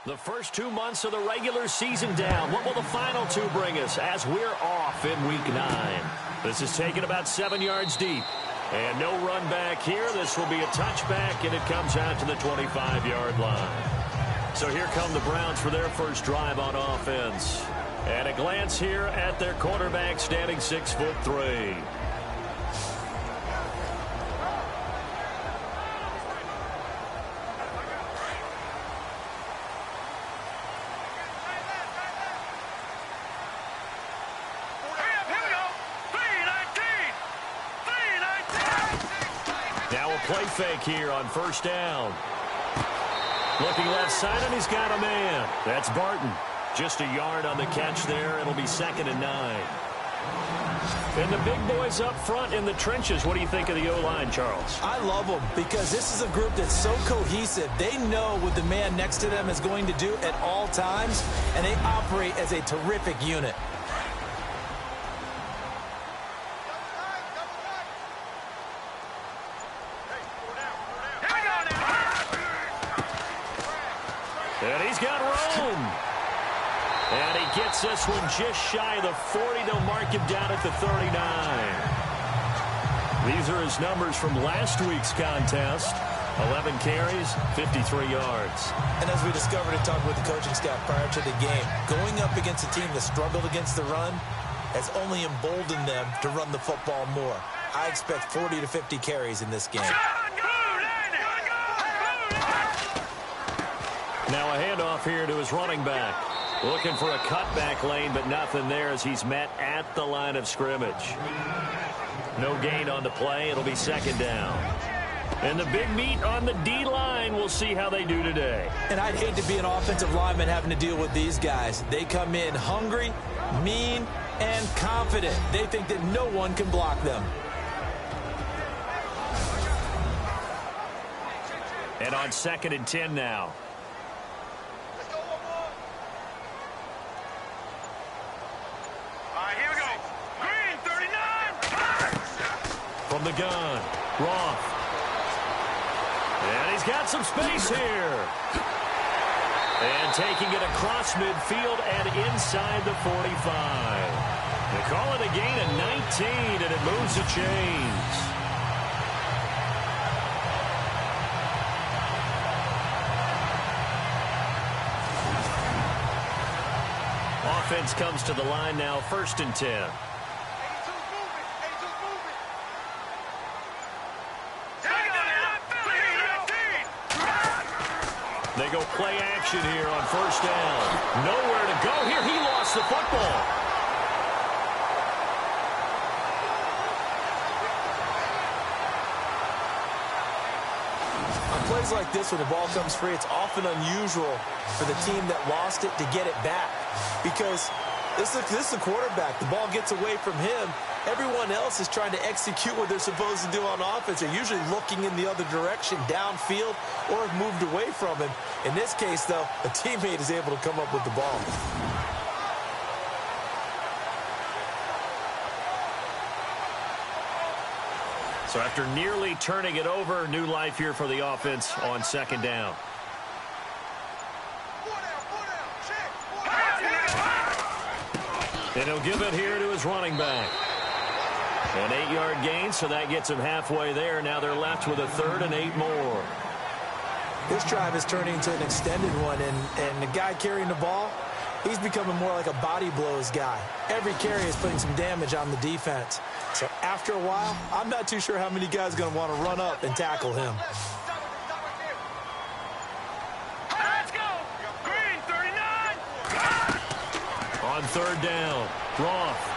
The first 2 months of the regular season down. What will the final two bring us as we're off in Week 9? This is taken about 7 yards deep. And no run back here. This will be a touchback, and it comes out to the 25-yard line. So here come the Browns for their first drive on offense. And a glance here at their quarterback, standing 6'3". Play fake here on first down. Looking left side, and he's got a man. That's Barton. Just a yard on the catch there. It'll be 2nd and 9. And the big boys up front in the trenches. What do you think of the O-line, Charles? I love them because this is a group that's so cohesive. They know what the man next to them is going to do at all times, and they operate as a terrific unit. And he's got room. And he gets this one just shy of the 40. They'll mark him down at the 39. These are his numbers from last week's contest. 11 carries, 53 yards. And as we discovered and talked with the coaching staff prior to the game, going up against a team that struggled against the run has only emboldened them to run the football more. I expect 40 to 50 carries in this game. Now a handoff here to his running back. Looking for a cutback lane, but nothing there as he's met at the line of scrimmage. No gain on the play. It'll be 2nd down. And the big meat on the D-line. We'll see how they do today. And I'd hate to be an offensive lineman having to deal with these guys. They come in hungry, mean, and confident. They think that no one can block them. And on 2nd and 10 now. From the gun, Roth. And he's got some space here. And taking it across midfield and inside the 45. They call it a gain of 19, and it moves the chains. Offense comes to the line now, 1st and 10. They go play action here on 1st down. Nowhere to go here. He lost the football. On plays like this where the ball comes free, it's often unusual for the team that lost it to get it back. Because this is a quarterback. The ball gets away from him. Everyone else is trying to execute what they're supposed to do on offense. They're usually looking in the other direction, downfield, or have moved away from him. In this case, though, a teammate is able to come up with the ball. So after nearly turning it over, new life here for the offense on 2nd down. And he'll give it here to his running back. An 8-yard gain, so that gets him halfway there. Now they're left with a 3rd and 8 more. This drive is turning into an extended one, and the guy carrying the ball, he's becoming more like a body blows guy. Every carry is putting some damage on the defense. So after a while, I'm not too sure how many guys are going to want to run up and tackle him. Let's go! Green, 39! On 3rd down, Roth.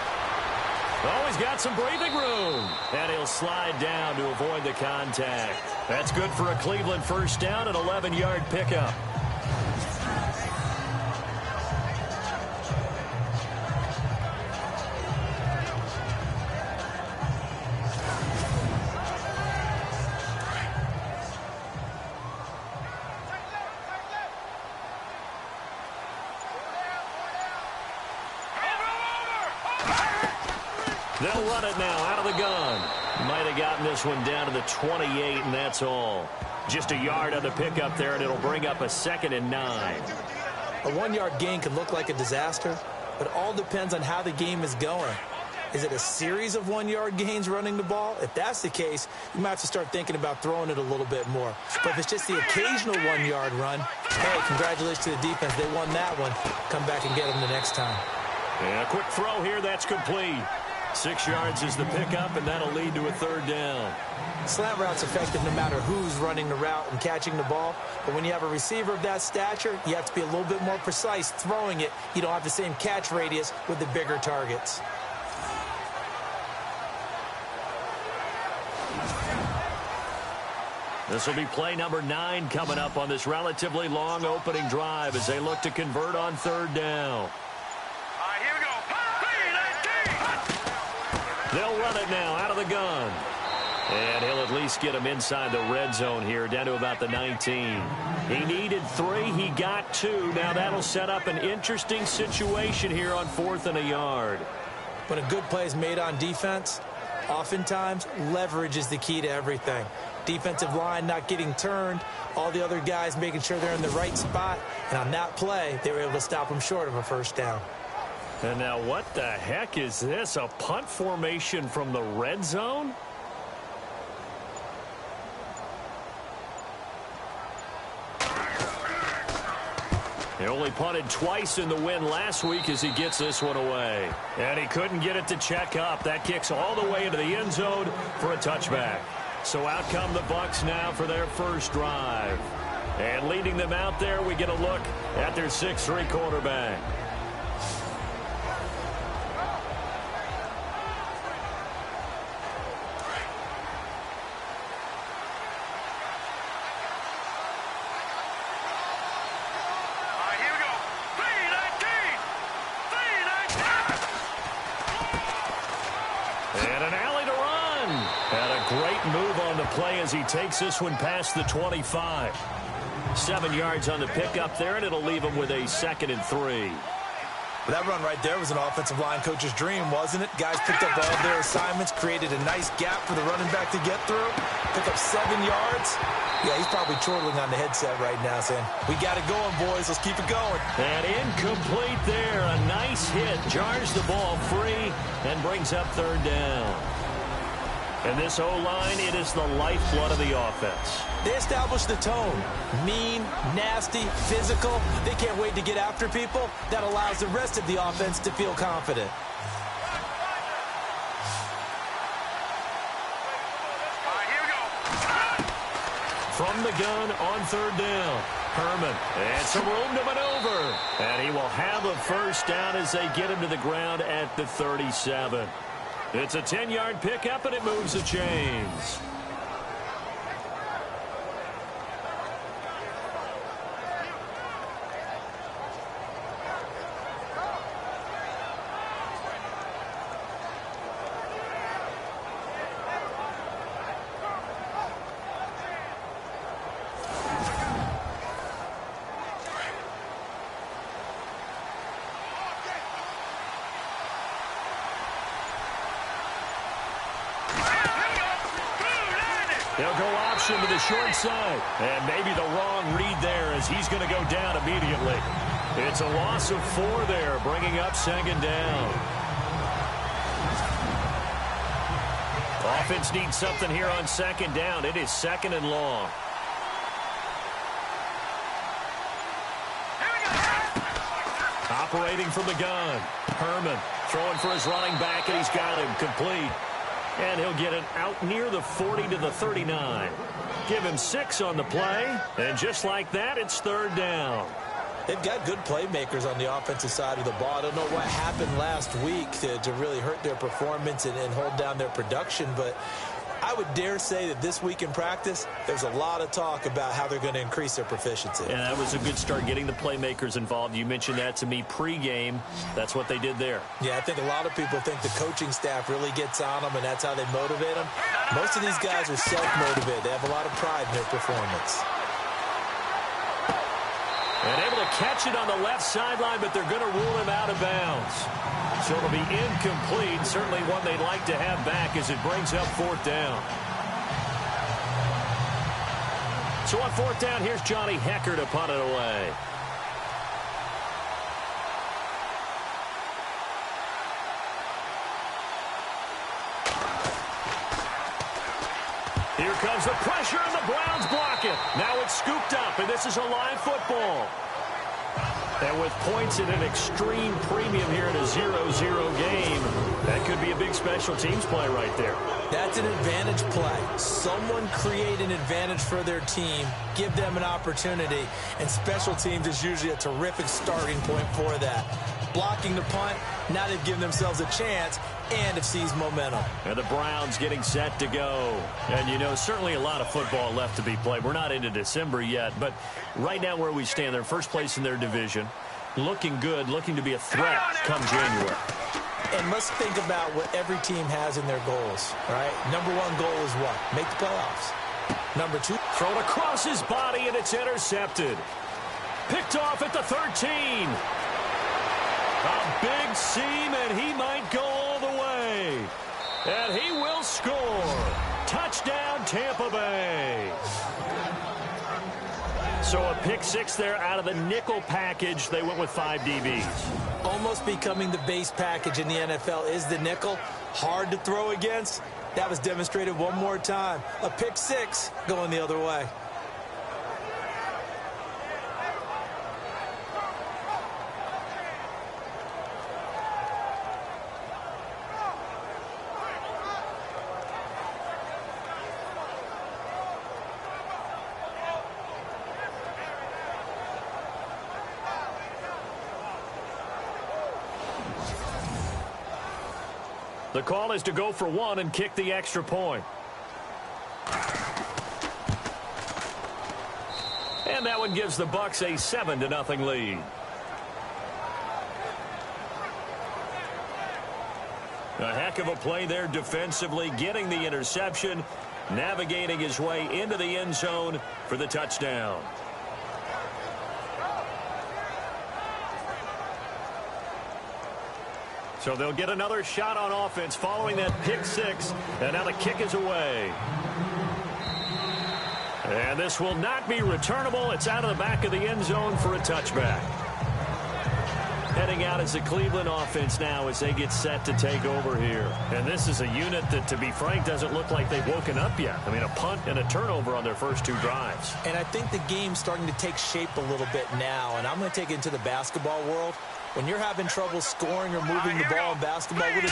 Oh, he's got some breathing room. And he'll slide down to avoid the contact. That's good for a Cleveland 1st down, an 11-yard pickup. They'll run it now out of the gun. Might have gotten this one down to the 28, and that's all. Just a yard on the pickup there, and it'll bring up a 2nd and 9. A 1-yard gain could look like a disaster, but it all depends on how the game is going. Is it a series of 1-yard gains running the ball? If that's the case, you might have to start thinking about throwing it a little bit more. But if it's just the occasional 1-yard run, hey, congratulations to the defense. They won that one. Come back and get them the next time. And a quick throw here, that's complete. 6 yards is the pickup, and that'll lead to a third down. Slant route's effective no matter who's running the route and catching the ball. But when you have a receiver of that stature, you have to be a little bit more precise throwing it. You don't have the same catch radius with the bigger targets. This will be play number 9 coming up on this relatively long opening drive as they look to convert on third down. Here we go. They'll run it now out of the gun. And he'll at least get him inside the red zone here, down to about the 19. He needed 3. He got 2. Now that'll set up an interesting situation here on 4th and a yard. When a good play is made on defense, oftentimes leverage is the key to everything. Defensive line not getting turned, all the other guys making sure they're in the right spot. And on that play, they were able to stop him short of a first down. And now what the heck is this? A punt formation from the red zone? He only punted twice in the win last week as he gets this one away. And he couldn't get it to check up. That kicks all the way into the end zone for a touchback. So out come the Bucs now for their first drive. And leading them out there, we get a look at their 6'3" quarterback. Play as he takes this one past the 25. 7 yards on the pickup there, and it'll leave him with a 2nd and 3. Well, that run right there was an offensive line coach's dream, wasn't it? Guys picked up all their assignments, created a nice gap for the running back to get through, pick up 7 yards. Yeah, he's probably chortling on the headset right now saying, we got it going, boys. Let's keep it going. And incomplete there. A nice hit. Jars the ball free and brings up third down. And this O-line, it is the lifeblood of the offense. They establish the tone. Mean, nasty, physical. They can't wait to get after people. That allows the rest of the offense to feel confident. Here we go. From the gun on third down. Herman, and some room to maneuver. And he will have a first down as they get him to the ground at the 37. It's a 10-yard pickup, and it moves the chains. They'll go option to the short side. And maybe the wrong read there as he's going to go down immediately. It's a loss of 4 there, bringing up 2nd down. Offense needs something here on 2nd down. It is 2nd and long. Operating from the gun. Herman throwing for his running back, and he's got him complete. And he'll get it out near the 40 to the 39. Give him 6 on the play. And just like that, it's third down. They've got good playmakers on the offensive side of the ball. I don't know what happened last week to really hurt their performance and hold down their production, but I would dare say that this week in practice, there's a lot of talk about how they're going to increase their proficiency. And that was a good start, getting the playmakers involved. You mentioned that to me pregame. That's what they did there. Yeah, I think a lot of people think the coaching staff really gets on them, and that's how they motivate them. Most of these guys are self-motivated. They have a lot of pride in their performance. And able to catch it on the left sideline, but they're going to rule him out of bounds. So it'll be incomplete. Certainly one they'd like to have back as it brings up 4th down. So on 4th down, here's Johnny Hecker to punt it away. Here comes the pressure, and the Browns block it. Now it's scooped up, and this is a live football. And with points at an extreme premium here in a 0-0 game, that could be a big special teams play right there. That's an advantage play. Someone create an advantage for their team, give them an opportunity, and special teams is usually a terrific starting point for that. Blocking the punt, now they've given themselves a chance, and it sees momentum. And the Browns getting set to go. And, you know, certainly a lot of football left to be played. We're not into December yet, but right now where we stand, they're first place in their division. Looking good, looking to be a threat come January. And let's think about what every team has in their goals, right? Number one goal is what? Make the playoffs. Number two, thrown across his body, and it's intercepted. Picked off at the 13. A big seam, and he might go all the way. And he will score. Touchdown, Tampa Bay. So a pick six there out of the nickel package. They went with 5 DBs. Almost becoming the base package in the NFL is the nickel. Hard to throw against. That was demonstrated one more time. A pick six going the other way. The call is to go for one and kick the extra point. And that one gives the Bucs a 7-0 lead. A heck of a play there defensively, getting the interception, navigating his way into the end zone for the touchdown. So they'll get another shot on offense following that pick six. And now the kick is away. And this will not be returnable. It's out of the back of the end zone for a touchback. Heading out is the Cleveland offense now as they get set to take over here. And this is a unit that, to be frank, doesn't look like they've woken up yet. I mean, a punt and a turnover on their first 2 drives. And I think the game's starting to take shape a little bit now. And I'm going to take it into the basketball world. When you're having trouble scoring or moving the ball in basketball, what do?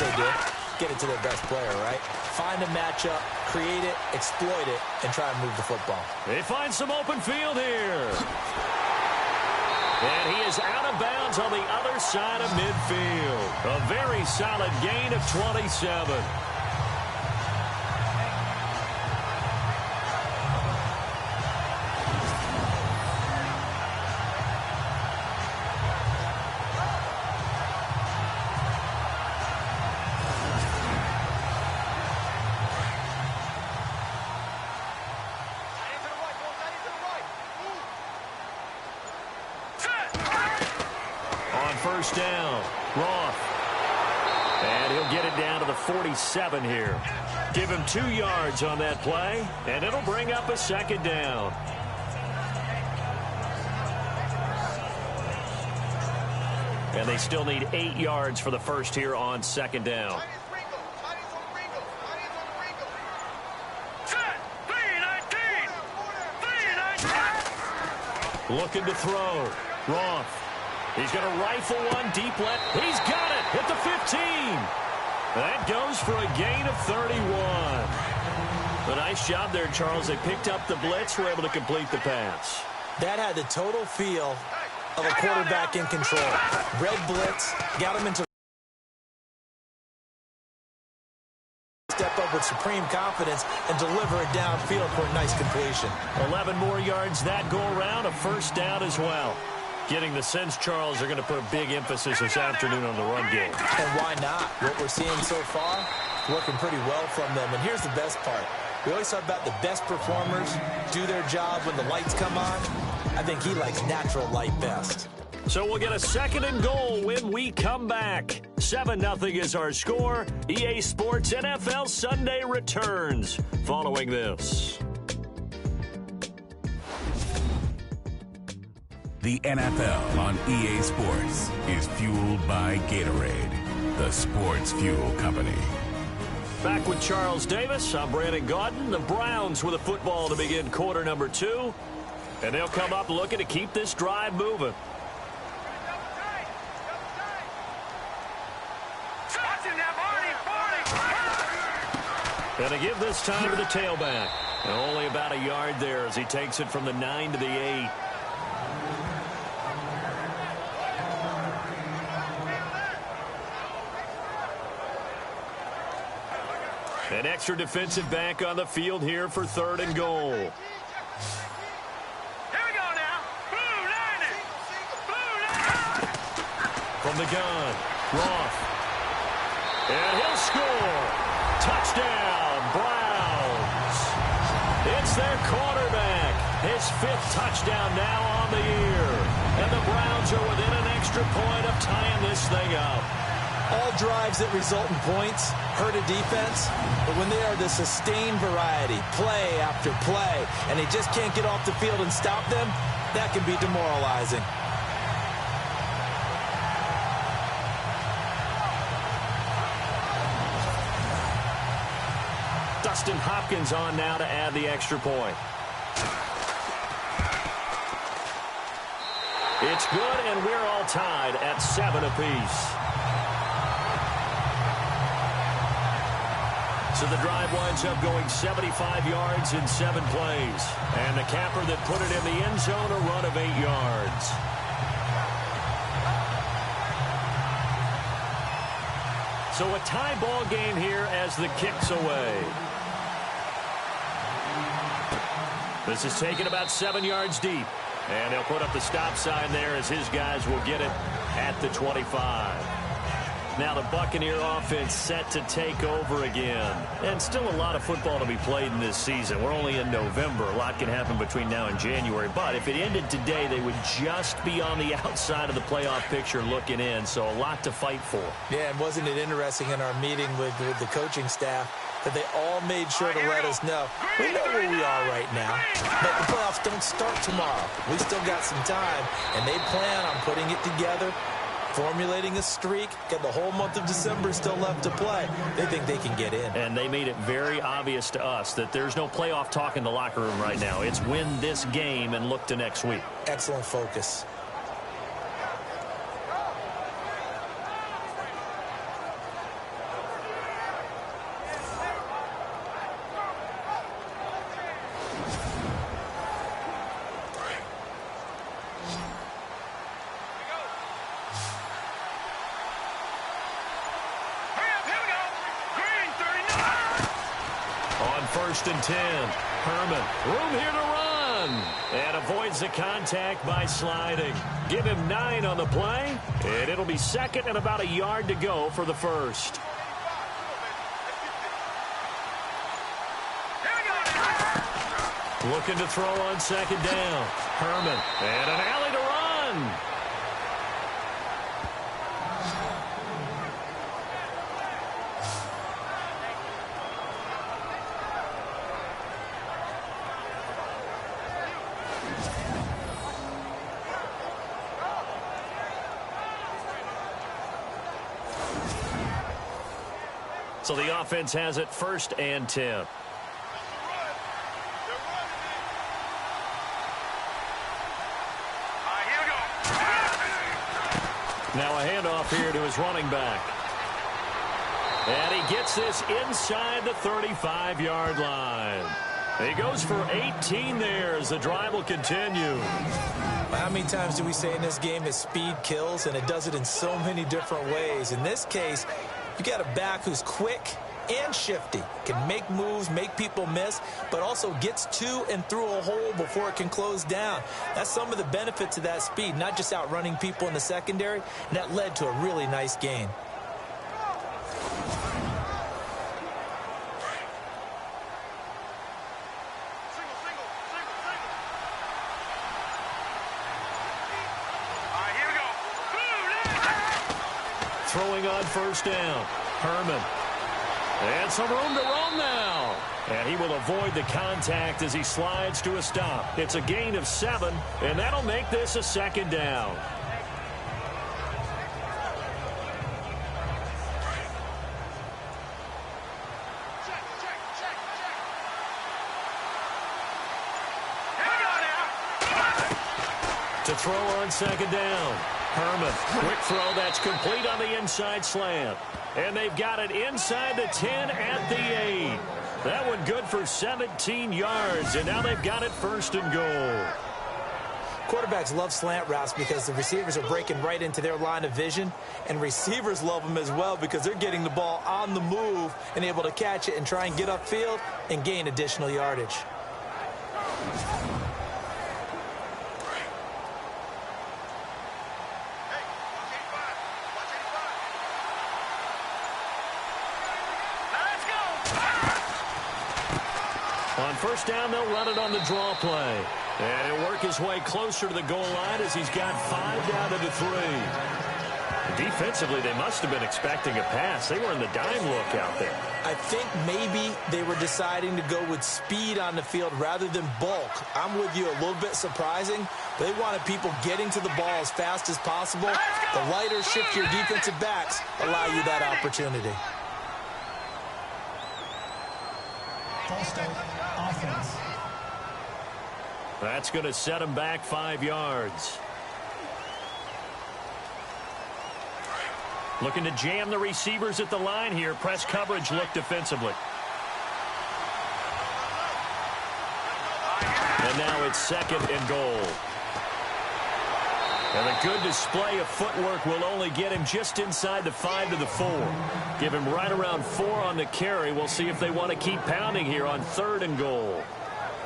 Get it to their best player, right? Find a matchup, create it, exploit it, and try and move the football. They find some open field here. And he is out of bounds on the other side of midfield. A very solid gain of 27. First down, Roth. And he'll get it down to the 47 here. Give him 2 yards on that play, and it'll bring up a second down. And they still need 8 yards for the first here on second down. Looking to throw. Roth. He's going to rifle one deep left. He's got it at the 15. That goes for a gain of 31. A nice job there, Charles. They picked up the blitz, were able to complete the pass. That had the total feel of a quarterback in control. Red blitz, got him into step up with supreme confidence and deliver it downfield for a nice completion. 11 more yards that go around, a first down as well. Getting the sense, Charles, they're going to put a big emphasis this afternoon on the run game. And why not? What we're seeing so far, working pretty well from them. And here's the best part. We always talk about the best performers do their job when the lights come on. I think he likes natural light best. So we'll get a 2nd and goal when we come back. 7-0 is our score. EA Sports NFL Sunday returns following this. The NFL on EA Sports is fueled by Gatorade, the sports fuel company. Back with Charles Davis. I'm Brandon Gaudin. The Browns with a football to begin quarter number 2. And they'll come up looking to keep this drive moving. And they give this time to the tailback. And only about a yard there as he takes it from the 9 to the 8. An extra defensive back on the field here for 3rd and goal. Here we go now. Blue 90. From the gun, Roth. And he'll score. Touchdown, Browns. It's their quarterback. His 5th touchdown now on the year. And the Browns are within an extra point of tying this thing up. All drives that result in points hurt a defense, but when they are the sustained variety, play after play, and they just can't get off the field and stop them, that can be demoralizing. Dustin Hopkins on now to add the extra point. It's good, and we're all tied at 7 apiece. So the drive winds up going 75 yards in 7 plays. And the capper that put it in the end zone, a run of 8 yards. So a tie ball game here as the kick's away. This is taken about 7 yards deep. And he'll put up the stop sign there as his guys will get it at the 25. Now the Buccaneer offense set to take over again. And still a lot of football to be played in this season. We're only in November. A lot can happen between now and January. But if it ended today, they would just be on the outside of the playoff picture looking in. So a lot to fight for. Yeah, and wasn't it interesting in our meeting with the coaching staff that they all made sure to let us know, we know where we are right now, but the playoffs don't start tomorrow. We still got some time, and they plan on putting it together, formulating a streak, got the whole month of December still left to play. They think they can get in. And they made it very obvious to us that there's no playoff talk in the locker room right now. It's win this game and look to next week. Excellent focus. First and 10. Herman, room here to run. And avoids the contact by sliding. Give him 9 on the play. And it'll be 2nd and about a yard to go for the first. Looking to throw on 2nd down. Herman, and an alley to run. So the offense has it 1st and 10. Now a handoff here to his running back. And he gets this inside the 35-yard line. He goes for 18 there as the drive will continue. How many times do we say in this game that speed kills, and it does it in so many different ways? In this case, you got a back who's quick and shifty, can make moves, make people miss, but also gets to and through a hole before it can close down. That's some of the benefits of that speed, not just outrunning people in the secondary, and that led to a really nice gain. Throwing on 1st down. Herman. And some room to run now. And he will avoid the contact as he slides to a stop. It's a gain of 7, and that'll make this a 2nd down. To throw on second down. Herman, quick throw that's complete on the inside slant. And they've got it inside the 10 at the 8. That one good for 17 yards, and now they've got it first and goal. Quarterbacks love slant routes because the receivers are breaking right into their line of vision, and receivers love them as well because they're getting the ball on the move and able to catch it and try and get upfield and gain additional yardage. On first down, they'll run it on the draw play. And he'll work his way closer to the goal line as he's got 5 down to the 3. Defensively, they must have been expecting a pass. They were in the dime look out there. I think maybe they were deciding to go with speed on the field rather than bulk. I'm with you, a little bit surprising. They wanted people getting to the ball as fast as possible. The lighter, shiftier defensive backs allow you that opportunity. False start, offense. That's going to set him back 5 yards. Looking to jam the receivers at the line here. Press coverage look defensively. And now it's second and goal. And a good display of footwork will only get him just inside the 5 to the 4. Give him right around 4 on the carry. We'll see if they want to keep pounding here on third and goal.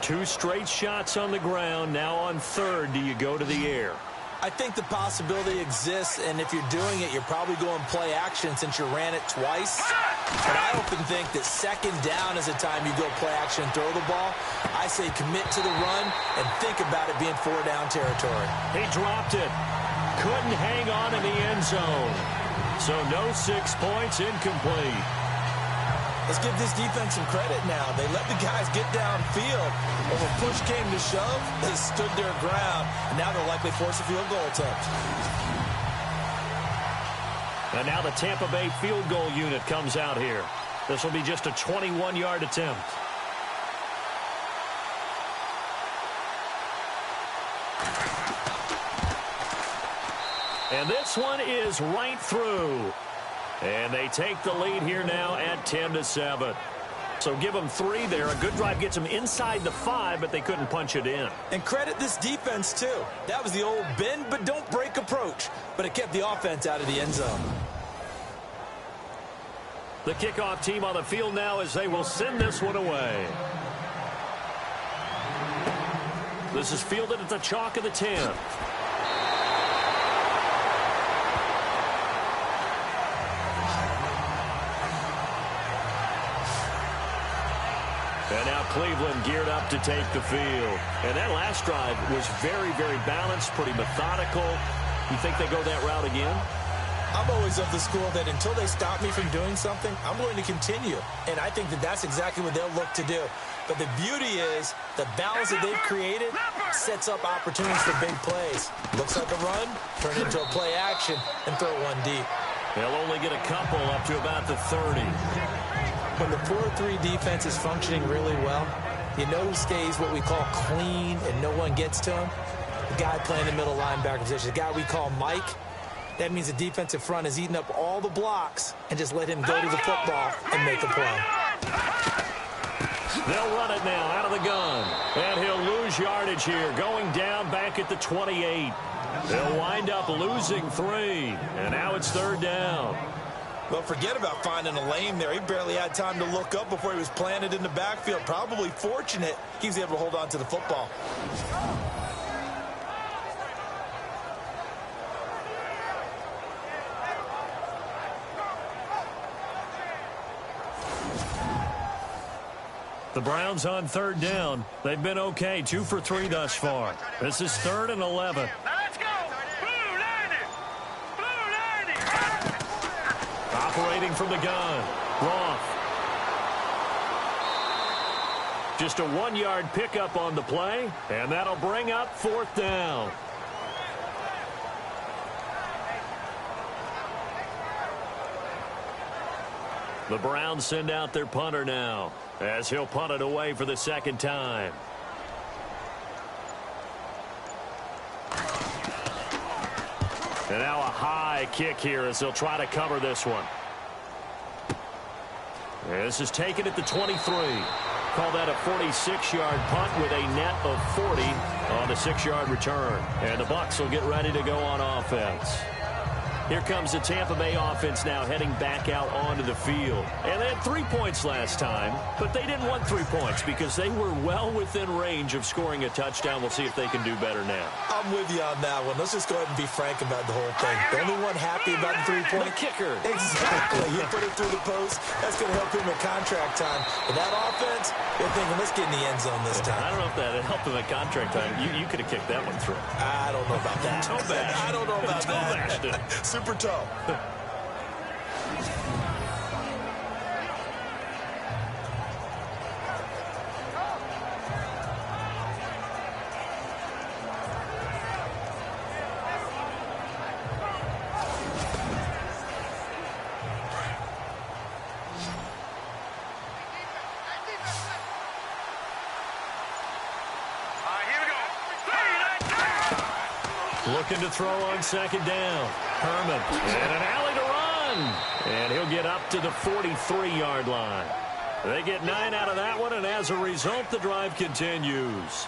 2 straight shots on the ground. Now on third, do you go to the air? I think the possibility exists, and if you're doing it, you're probably going play action since you ran it twice. But I often think that second down is the time you go play action and throw the ball. I say commit to the run and think about it being 4-down territory. He dropped it. Couldn't hang on in the end zone. So no 6 points, incomplete. Let's give this defense some credit now. They let the guys get downfield. But when push came to shove, they stood their ground. And now they'll likely force a field goal attempt. And now the Tampa Bay field goal unit comes out here. This will be just a 21-yard attempt. And this one is right through. And they take the lead here now at 10-7. So give them 3 there. A good drive gets them inside the 5, but they couldn't punch it in. And credit this defense, too. That was the old bend but don't break approach. But it kept the offense out of the end zone. The kickoff team on the field now as they will send this one away. This is fielded at the chalk of the 10. And now Cleveland geared up to take the field. And that last drive was very, very balanced, pretty methodical. You think they go that route again? I'm always of the school that until they stop me from doing something, I'm going to continue. And I think that that's exactly what they'll look to do. But the beauty is the balance that they've created sets up opportunities for big plays. Looks like a run, turn it into a play action, and throw one deep. They'll only get a couple up to about the 30. When the 4-3 defense is functioning really well, you know who stays what we call clean and no one gets to him? The guy playing the middle linebacker position, the guy we call Mike. That means the defensive front is eating up all the blocks and just let him go to the football and make a play. They'll run it now out of the gun. And he'll lose yardage here, going down back at the 28. They'll wind up losing 3. And now it's third down. Well, forget about finding a lane there. He barely had time to look up before he was planted in the backfield. Probably fortunate he was able to hold on to the football. The Browns on third down. They've been okay, 2 for 3 thus far. This is 3rd and 11. Let's go! Blue 90! Blue 90! Operating from the gun. Roth. Just a 1-yard pickup on the play, and that'll bring up 4th down. The Browns send out their punter now, as he'll punt it away for the 2nd time. And now a high kick here as they'll try to cover this one. This is taken at the 23. Call that a 46-yard punt with a net of 40 on the 6-yard return. And the Bucs will get ready to go on offense. Here comes the Tampa Bay offense now heading back out onto the field. And they had 3 points last time, but they didn't want 3 points because they were well within range of scoring a touchdown. We'll see if they can do better now. I'm with you on that one. Let's just go ahead and be frank about the whole thing. The only one happy about the 3-point. The kicker. Exactly. You put it through the post. That's going to help him at contract time. But that offense, they're thinking, let's get in the end zone this time. I don't know if that helped him at contract time. You could have kicked that one through. I don't know about that. Toe bash. I don't know about Toe bashed it. that. Super toe. Looking to throw on second down. Herman. And an alley to run. And he'll get up to the 43-yard line. They get 9 out of that one, and as a result, the drive continues.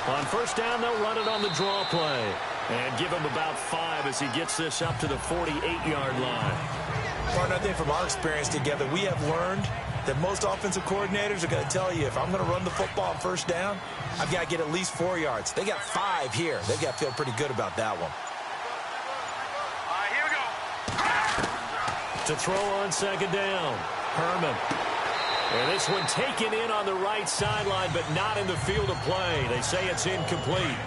On first down, they'll run it on the draw play. And give him about 5 as he gets this up to the 48-yard line. Partner, I think from our experience together, we have learned that most offensive coordinators are going to tell you, if I'm going to run the football on first down, I've got to get at least 4 yards. They got 5 here. They've got to feel pretty good about that one. Here we go. To throw on second down, Herman. And this one taken in on the right sideline, but not in the field of play. They say it's incomplete.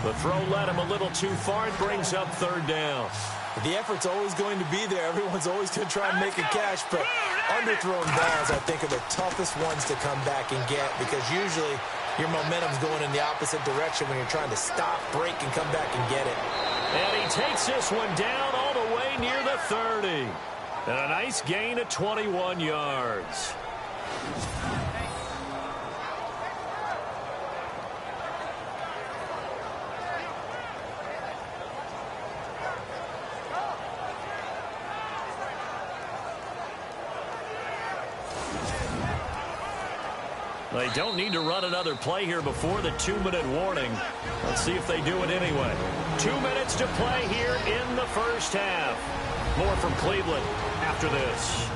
The throw led him a little too far. It brings up third down. The effort's always going to be there. Everyone's always going to try and make a catch, but underthrown balls, I think, are the toughest ones to come back and get because usually your momentum's going in the opposite direction when you're trying to stop, break, and come back and get it. And he takes this one down all the way near the 30. And a nice gain of 21 yards. They don't need to run another play here before the 2-minute warning. Let's see if they do it anyway. 2 minutes to play here in the first half. More from Cleveland after this.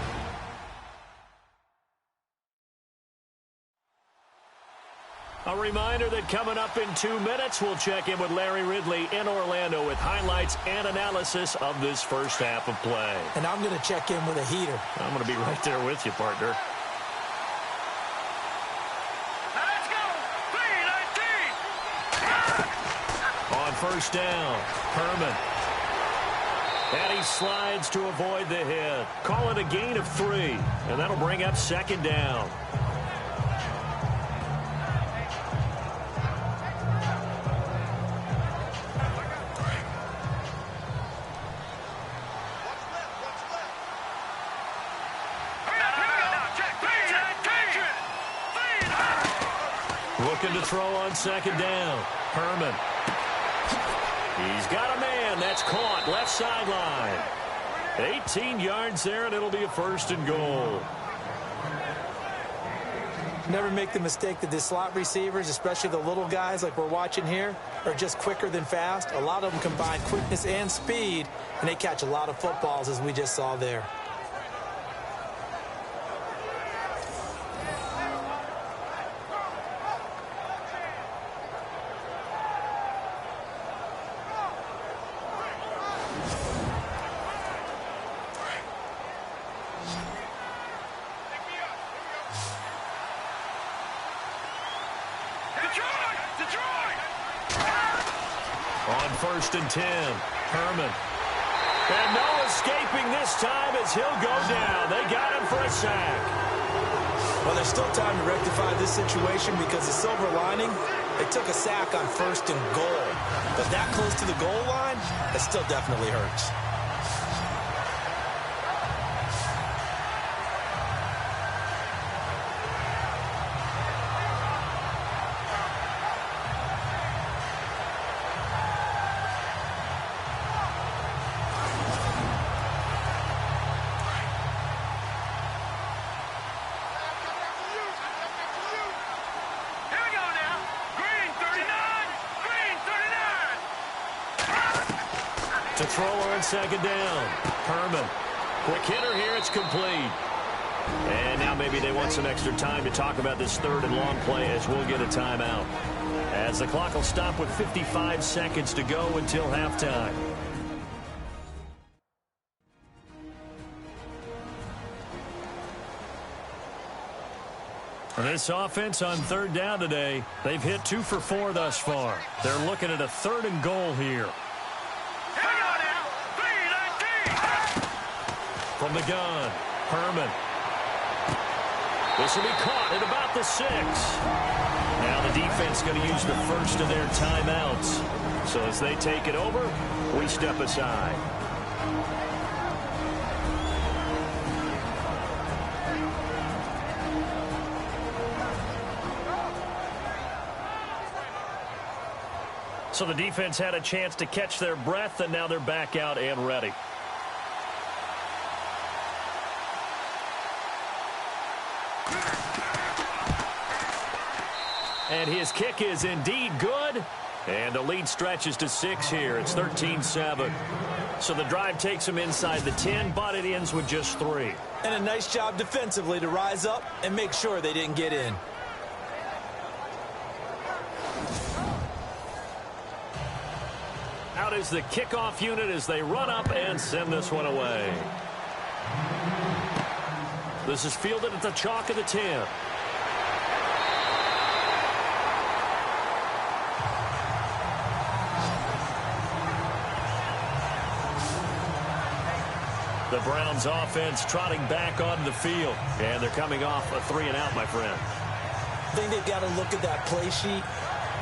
A reminder that coming up in 2 minutes, we'll check in with Larry Ridley in Orlando with highlights and analysis of this first half of play. And I'm going to check in with a heater. I'm going to be right there with you, partner. First down, Herman. And he slides to avoid the hit. Call it a gain of 3, and that'll bring up second down. Looking to throw on second down, Herman. He's got a man. That's caught. Left sideline. 18 yards there, and it'll be a first and goal. Never make the mistake that the slot receivers, especially the little guys like we're watching here, are just quicker than fast. A lot of them combine quickness and speed, and they catch a lot of footballs, as we just saw there. First and 10, Herman. And no escaping this time as he'll go down. They got him for a sack. Well, there's still time to rectify this situation because the silver lining, they took a sack on first and goal. But that close to the goal line, that still definitely hurts. To throw on second down. Herman. Quick hitter here. It's complete. And now maybe they want some extra time to talk about this third and long play as we'll get a timeout. As the clock will stop with 55 seconds to go until halftime. This offense on third down today, they've hit 2 for 4 thus far. They're looking at a third and goal here. From the gun, Herman. This will be caught at about the 6. Now the defense going to use the first of their timeouts. So as they take it over, we step aside. So the defense had a chance to catch their breath, and now they're back out and ready. And his kick is indeed good. And the lead stretches to 6 here. It's 13-7. So the drive takes them inside the 10, but it ends with just 3. And a nice job defensively to rise up and make sure they didn't get in. Out is the kickoff unit as they run up and send this one away. This is fielded at the chalk of the 10. The Browns offense trotting back onto the field. And they're coming off a 3-and-out, my friend. I think they've got to look at that play sheet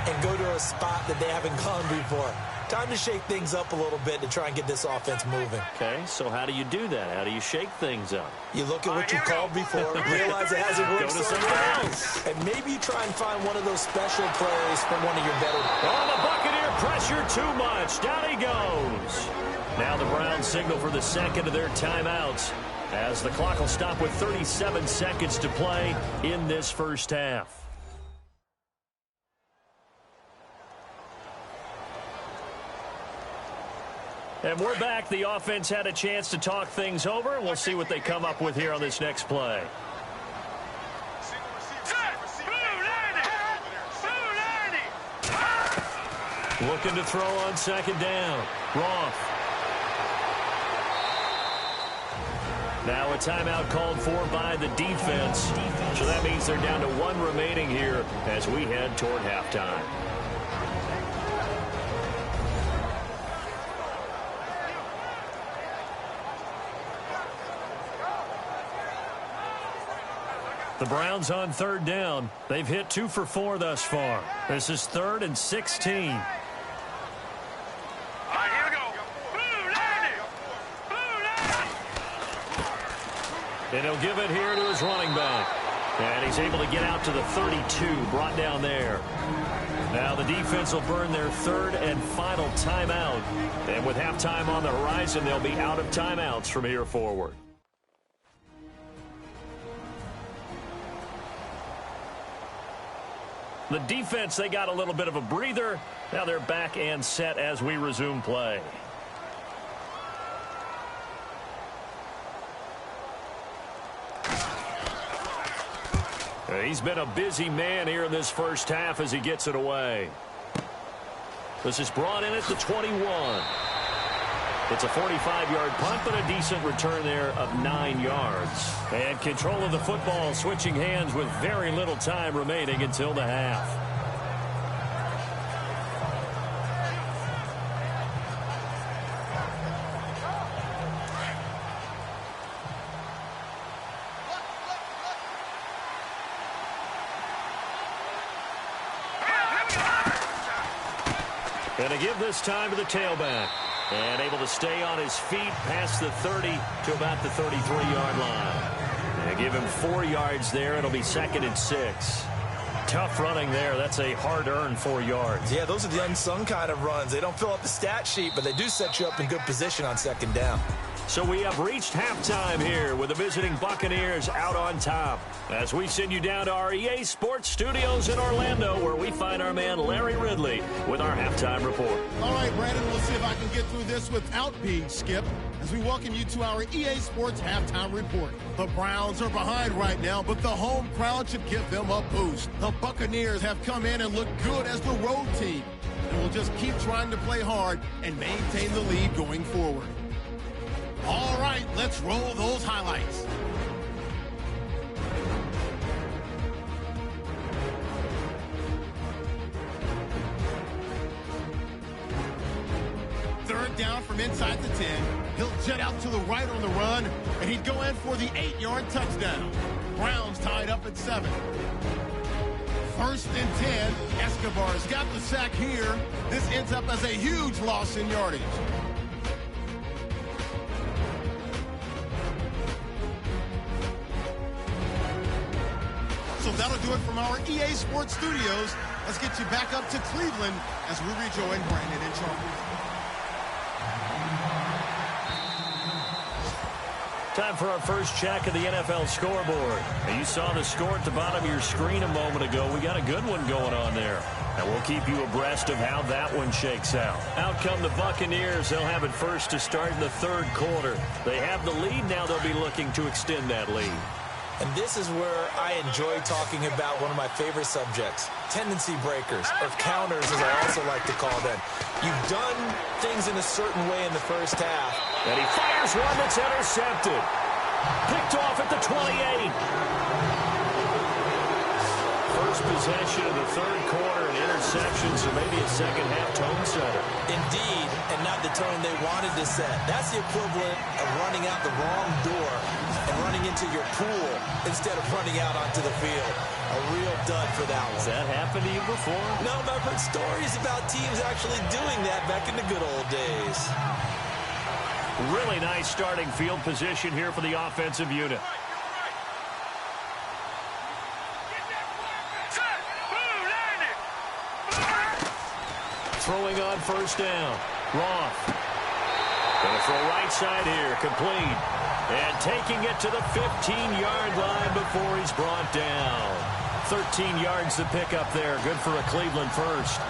and go to a spot that they haven't gone before. Time to shake things up a little bit to try and get this offense moving. Okay, so how do you do that? How do you shake things up? You look at what you called before, realize it hasn't worked so far, and maybe you try and find one of those special plays from one of your better. Oh, the Buccaneer pressure too much. Down he goes. Now the Browns signal for the second of their timeouts as the clock will stop with 37 seconds to play in this first half. And we're back. The offense had a chance to talk things over. We'll see what they come up with here on this next play. Looking to throw on second down. Roth. Now a timeout called for by the defense. So that means they're down to 1 remaining here as we head toward halftime. The Browns on third down. They've hit 2 for 4 thus far. This is 3rd and 16. And he'll give it here to his running back. And he's able to get out to the 32, brought down there. Now the defense will burn their 3rd and final timeout. And with halftime on the horizon, they'll be out of timeouts from here forward. The defense, they got a little bit of a breather. Now they're back and set as we resume play. He's been a busy man here in this first half as he gets it away. This is brought in at the 21. It's a 45-yard punt, but a decent return there of 9 yards. And control of the football switching hands with very little time remaining until the half. And to give this time to the tailback. And able to stay on his feet past the 30 to about the 33-yard line. And give him 4 yards there. It'll be 2nd and 6. Tough running there. That's a hard-earned 4 yards. Yeah, those are the unsung kind of runs. They don't fill up the stat sheet, but they do set you up in good position on second down. So we have reached halftime here with the visiting Buccaneers out on top. As we send you down to our EA Sports Studios in Orlando, where we find our man Larry Ridley with our halftime report. All right, Brandon, we'll see if I can get through this without being skipped as we welcome you to our EA Sports halftime report. The Browns are behind right now, but the home crowd should give them a boost. The Buccaneers have come in and looked good as the road team, and will just keep trying to play hard and maintain the lead going forward. All right, let's roll those highlights. Third down from inside the 10. He'll jet out to the right on the run, and he'd go in for the 8-yard touchdown. Browns tied up at 7. First and 10. Escobar's got the sack here. This ends up as a huge loss in yardage. So that'll do it from our EA Sports Studios. Let's get you back up to Cleveland as we rejoin Brandon and Charles. Time for our first check of the NFL scoreboard. And you saw the score at the bottom of your screen a moment ago. We got a good one going on there. And we'll keep you abreast of how that one shakes out. Out come the Buccaneers. They'll have it first to start in the third quarter. They have the lead. Now they'll be looking to extend that lead. And this is where I enjoy talking about one of my favorite subjects, tendency breakers, or counters as I also like to call them. You've done things in a certain way in the first half. And he fires one that's intercepted. Picked off at the 28. First possession of the third quarter, an interception, so maybe a second-half tone setter. Indeed, and not the tone they wanted to set. That's the equivalent of running out the wrong door and running into your pool instead of running out onto the field. A real dud for that one. Has that happened to you before? No, but I've heard stories about teams actually doing that back in the good old days. Really nice starting field position here for the offensive unit. Throwing on first down. Roth. Going to throw right side here. Complete. And taking it to the 15-yard line before he's brought down. 13 yards to pick up there. Good for a Cleveland first.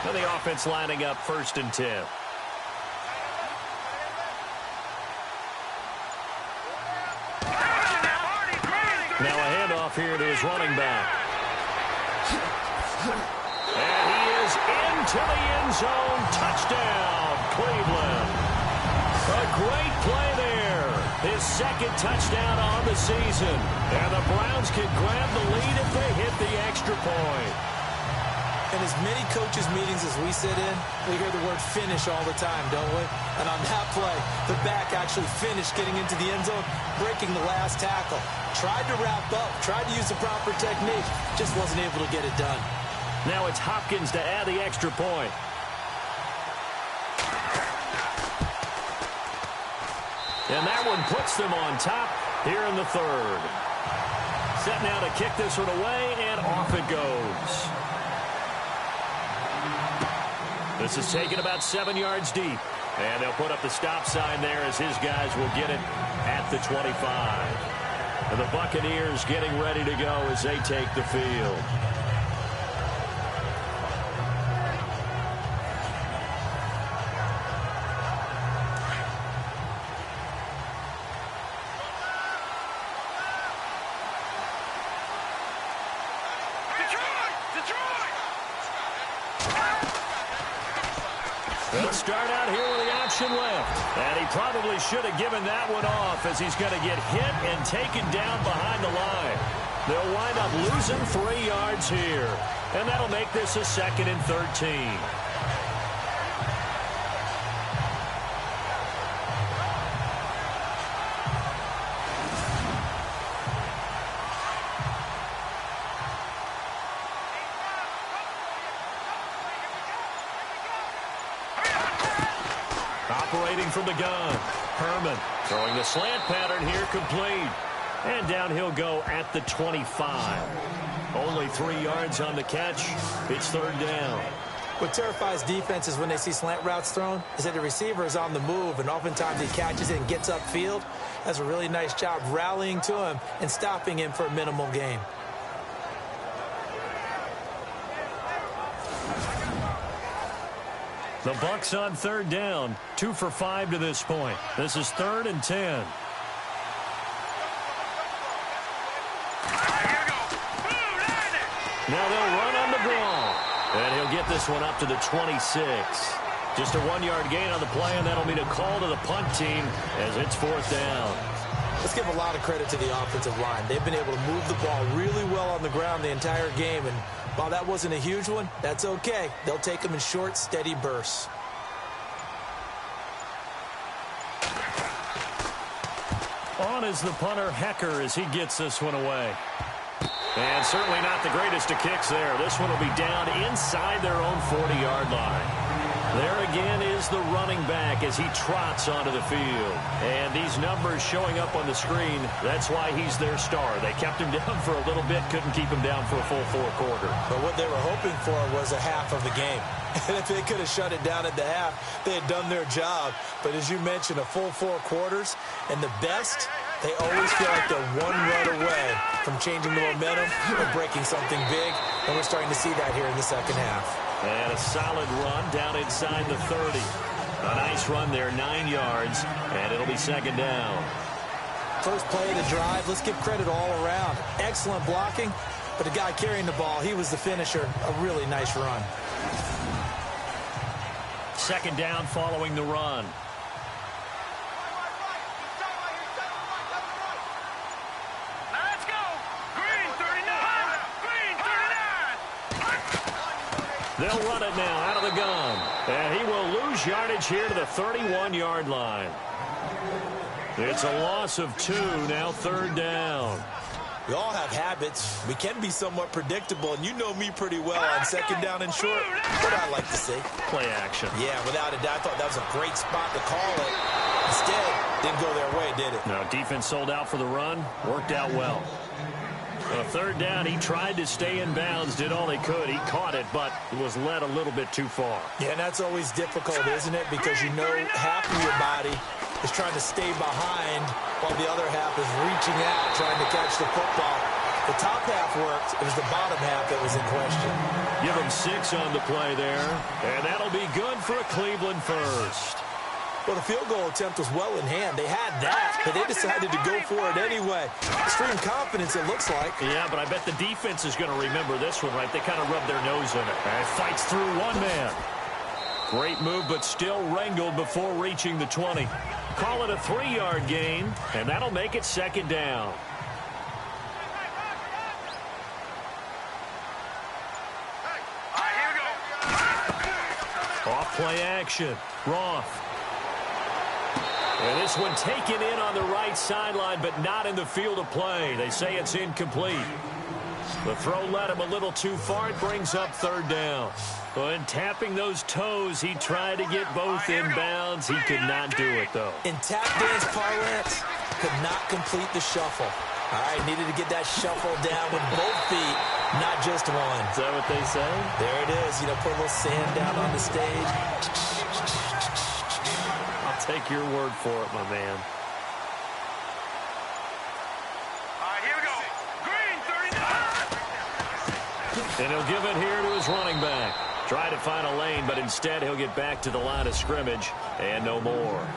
And the offense lining up first and 10. Now a handoff here to his running back. And he is into the end zone. Touchdown, Cleveland. A great play there. His second touchdown on the season. And the Browns can grab the lead if they hit the extra point. In as many coaches' meetings as we sit in, we hear the word finish all the time, don't we? And on that play, the back actually finished getting into the end zone, breaking the last tackle. Tried to wrap up, tried to use the proper technique, just wasn't able to get it done. Now it's Hopkins to add the extra point. And that one puts them on top here in the third. Set now to kick this one away, and off it goes. This is taken about 7 yards deep. And they'll put up the stop sign there as his guys will get it at the 25. And the Buccaneers getting ready to go as they take the field. They'll start out here with the option left. And he probably should have given that one off as he's going to get hit and taken down behind the line. They'll wind up losing 3 yards here. And that'll make this a 2nd and 13. Operating from the gun, Herman. Throwing the slant pattern here, complete. And down he'll go at the 25. Only 3 yards on the catch. It's third down. What terrifies defenses when they see slant routes thrown is that the receiver is on the move, and oftentimes he catches it and gets upfield. That's a really nice job rallying to him and stopping him for a minimal gain. The Bucs on third down, 2 for 5 to this point. This is 3rd and 10. Now they'll run on the draw. And he'll get this one up to the 26. Just a 1-yard gain on the play, and that'll mean a call to the punt team as it's 4th down. Let's give a lot of credit to the offensive line. They've been able to move the ball really well on the ground the entire game, and while that wasn't a huge one, that's okay. They'll take them in short, steady bursts. On is the punter, Hecker, as he gets this one away. And certainly not the greatest of kicks there. This one will be down inside their own 40-yard line. There again is the running back as he trots onto the field. And these numbers showing up on the screen, that's why he's their star. They kept him down for a little bit, couldn't keep him down for a full 4 quarters. But what they were hoping for was a half of the game. And if they could have shut it down at the half, they had done their job. But as you mentioned, a full 4 quarters, and the best, they always feel like they're one run away from changing the momentum or breaking something big. And we're starting to see that here in the second half. And a solid run down inside the 30. A nice run there, 9 yards, and it'll be 2nd down. First play of the drive, let's give credit all around. Excellent blocking, but the guy carrying the ball, he was the finisher. A really nice run. 2nd down following the run. Let's go. Green 39. Green 39. They'll run it now out of the gun. And he will lose yardage here to the 31-yard line. It's a loss of 2, now 3rd down. We all have habits. We can be somewhat predictable, and you know me pretty well on 2nd down and short. What I like to see. Play action. Yeah, without a doubt, I thought that was a great spot to call it. Instead, didn't go their way, did it? No, defense sold out for the run. Worked out well. On 3rd down, he tried to stay in bounds, did all he could. He caught it, but was led a little bit too far. Yeah, and that's always difficult, isn't it? Because you know half of your body is trying to stay behind while the other half is reaching out, trying to catch the football. The top half worked. It was the bottom half that was in question. Give him 6 on the play there, and that'll be good for a Cleveland first. Well, the field goal attempt was well in hand. They had that, but they decided to go for it anyway. Extreme confidence, it looks like. Yeah, but I bet the defense is going to remember this one, right? They kind of rubbed their nose in it. And fights through one man. Great move, but still wrangled before reaching the 20. Call it a 3-yard gain, and that'll make it 2nd down. Off play action. Roth. And this one taken in on the right sideline, but not in the field of play. They say it's incomplete. The throw led him a little too far. It brings up 3rd down. When tapping those toes, he tried to get both in bounds. He could not do it, though. In tap dance parlance, could not complete the shuffle. All right, needed to get that shuffle down with both feet, not just one. Is that what they say? There it is. You know, put a little sand down on the stage. I'll take your word for it, my man. All right, here we go. Green 39. And he'll give it here to his running back. Try to find a lane, but instead he'll get back to the line of scrimmage and no more.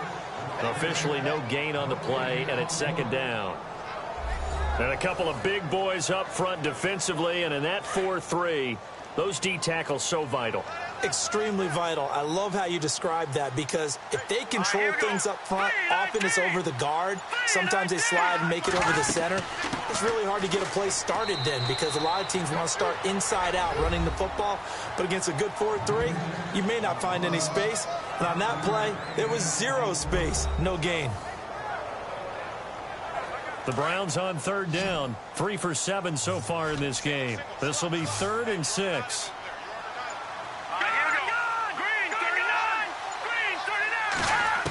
Officially no gain on the play, and it's 2nd down. And a couple of big boys up front defensively, and in that 4-3, those D tackles so vital. Extremely vital. I love how you describe that, because if they control things up front, often it's over the guard. Sometimes they slide and make it over the center. It's really hard to get a play started then, because a lot of teams want to start inside out running the football. But against a good 4-3, you may not find any space. And on that play, there was 0 space. No gain. The Browns on 3rd down. 3 for 7 so far in this game. This will be 3rd and 6. Green 39. Green 39.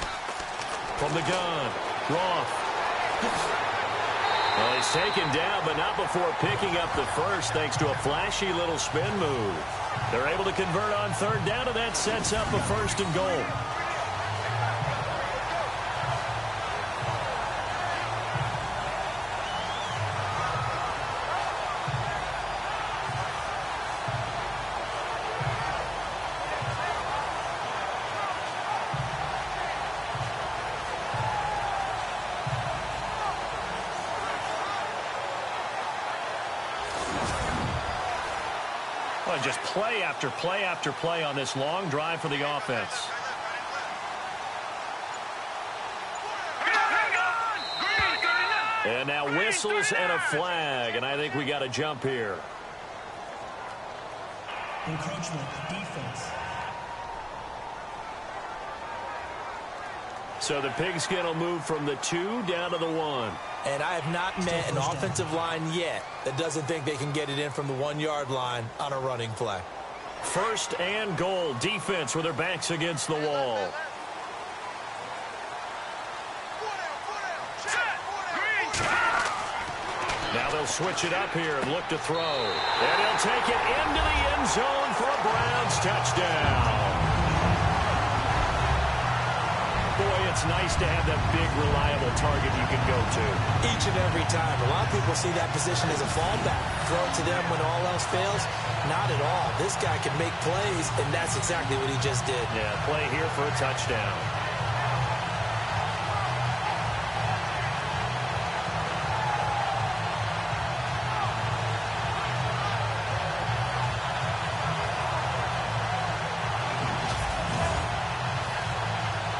From the gun, Roth. Well, he's taken down, but not before picking up the first thanks to a flashy little spin move. They're able to convert on third down, and that sets up a 1st and goal. Well, just play after play after play on this long drive for the offense. And now whistles and a flag, and I think we got a jump here. Encroachment, defense. So the pigskin will move from the 2 down to the 1. And I have not met an offensive line yet that doesn't think they can get it in from the 1-yard line on a running play. 1st and goal. Defense with their backs against the wall. Now they'll switch it up here and look to throw. And he'll take it into the end zone for a Browns touchdown. Boy, it's nice to have that big, reliable target you can go to. Each and every time. A lot of people see that position as a fallback. Throw it to them when all else fails. Not at all. This guy can make plays, and that's exactly what he just did. Yeah, play here for a touchdown.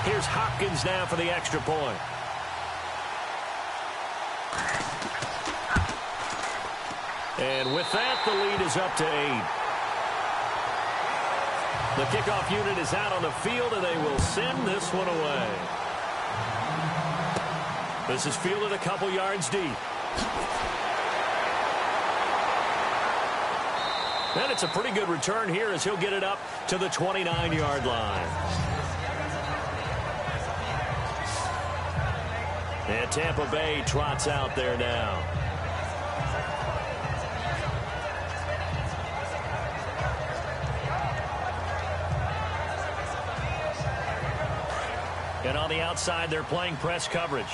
Here's Hopkins now for the extra point. And with that, the lead is up to 8. The kickoff unit is out on the field, and they will send this one away. This is fielded a couple yards deep. And it's a pretty good return here as he'll get it up to the 29-yard line. And Tampa Bay trots out there now. And on the outside, they're playing press coverage.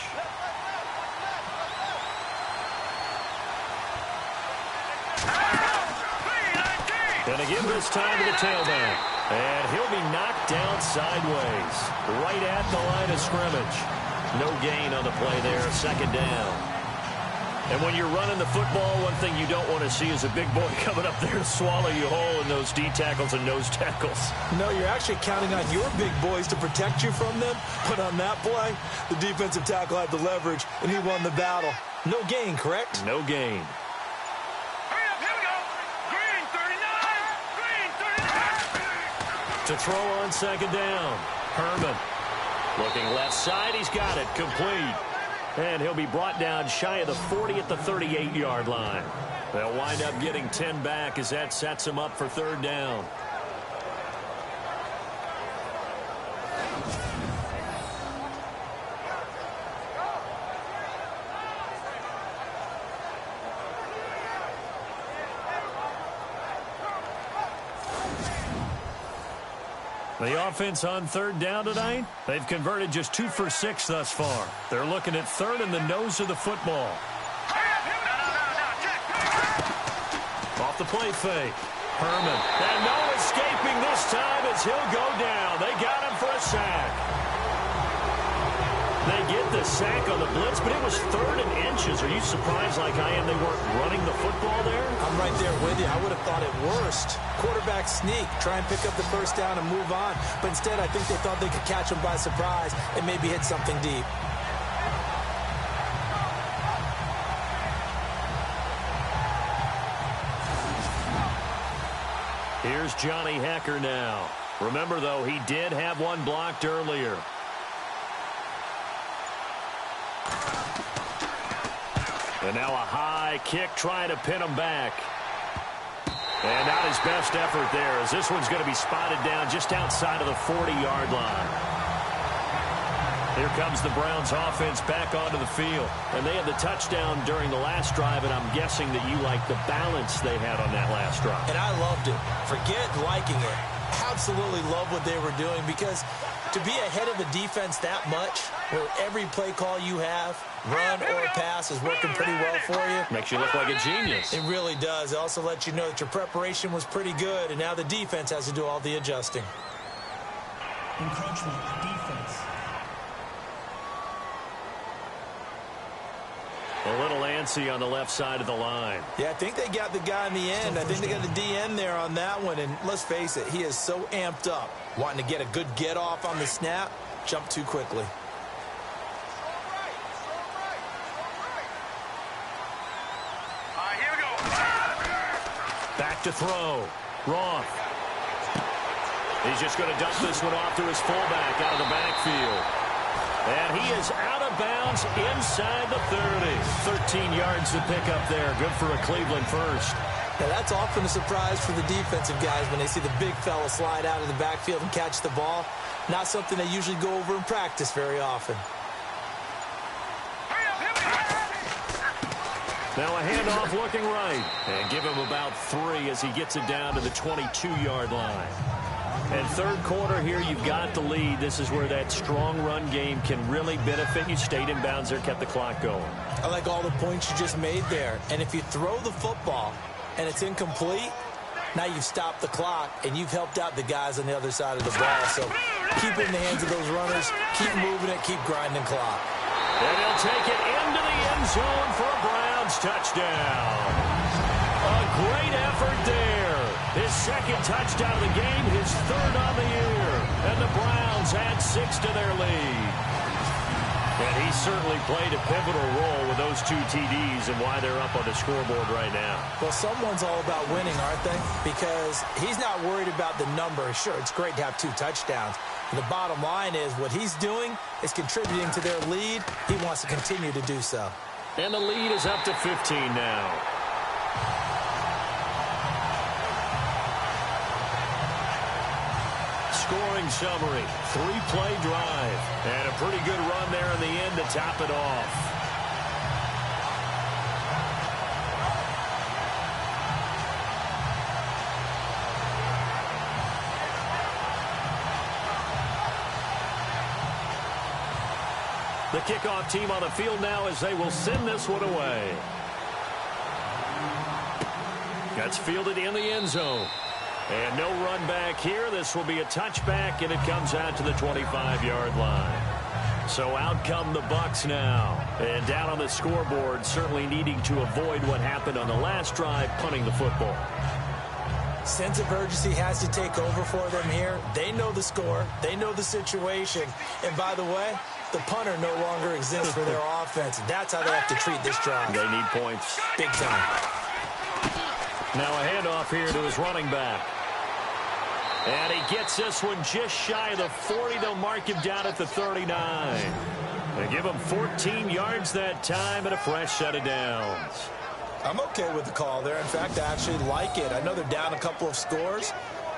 Gonna give this time to the tailback. And he'll be knocked down sideways, right at the line of scrimmage. No gain on the play there, 2nd down. And when you're running the football, one thing you don't want to see is a big boy coming up there to swallow you whole in those D tackles and nose tackles. No, you're actually counting on your big boys to protect you from them. But on that play, the defensive tackle had the leverage, and he won the battle. No gain, correct? No gain. Hurry up, here we go. Green 39. Green 39. To throw on 2nd down. Herman. Looking left side, he's got it, complete. And he'll be brought down shy of the 40 at the 38-yard line. They'll wind up getting 10 back as that sets him up for 3rd down. The offense on 3rd down tonight, they've converted just 2 for 6 thus far. They're looking at 3rd in the nose of the football. Off the play fake. Herman. And no escaping this time as he'll go down. They got him for a sack. They get the sack on the blitz, but it was 3rd and inches. Are you surprised like I am they weren't running the football there? I'm right there with you. I would have thought it worst. Quarterback sneak, try and pick up the 1st down and move on. But instead, I think they thought they could catch him by surprise and maybe hit something deep. Here's Johnny Hecker now. Remember, though, he did have one blocked earlier. And now a high kick trying to pin him back. And not his best effort there, as this one's going to be spotted down just outside of the 40-yard line. Here comes the Browns offense back onto the field. And they had the touchdown during the last drive, and I'm guessing that you like the balance they had on that last drive. And I loved it. Forget liking it. Absolutely love what they were doing, because to be ahead of a defense that much, where every play call you have, run or pass, is working pretty well for you. Makes you look like a genius. It really does. It also lets you know that your preparation was pretty good, and now the defense has to do all the adjusting. Encroachment defense. A little antsy on the left side of the line. Yeah, I think they got the guy in the end. I think they got the DN there on that one. And let's face it, he is so amped up, wanting to get a good get off on the snap, jump too quickly. Here we go. Back to throw. Roth. He's just going to dump this one off to his fullback out of the backfield. And he is out of bounds inside the 30. 13 yards to pick up there. Good for a Cleveland first. Now, that's often a surprise for the defensive guys when they see the big fella slide out of the backfield and catch the ball. Not something they usually go over in practice very often. Now a handoff looking right. And give him about 3 as he gets it down to the 22-yard line. And third quarter here, you've got the lead. This is where that strong run game can really benefit you. Stayed in bounds there, kept the clock going. I like all the points you just made there. And if you throw the football and it's incomplete, now you've stopped the clock and you've helped out the guys on the other side of the ball. So keep it in the hands of those runners. Keep moving it. Keep grinding clock. And he'll take it into the end zone for a Browns touchdown. A great effort there. His second touchdown of the game, his third on the year. And the Browns add 6 to their lead. And he certainly played a pivotal role with those 2 TDs and why they're up on the scoreboard right now. Well, someone's all about winning, aren't they? Because he's not worried about the number. Sure, it's great to have 2 touchdowns. The bottom line is what he's doing is contributing to their lead. He wants to continue to do so. And the lead is up to 15 now. Scoring summary, 3-play drive. And a pretty good run there in the end to top it off. The kickoff team on the field now as they will send this one away. That's fielded in the end zone. And no run back here. This will be a touchback, and it comes out to the 25-yard line. So out come the Bucs now. And down on the scoreboard, certainly needing to avoid what happened on the last drive, punting the football. Sense of urgency has to take over for them here. They know the score. They know the situation. And by the way, the punter no longer exists for their offense. That's how they have to treat this drive. They need points. Big time. Now a handoff here to his running back. And he gets this one just shy of the 40. They'll mark him down at the 39. They give him 14 yards that time and a fresh set of downs. I'm okay with the call there. In fact, I actually like it. I know they're down a couple of scores,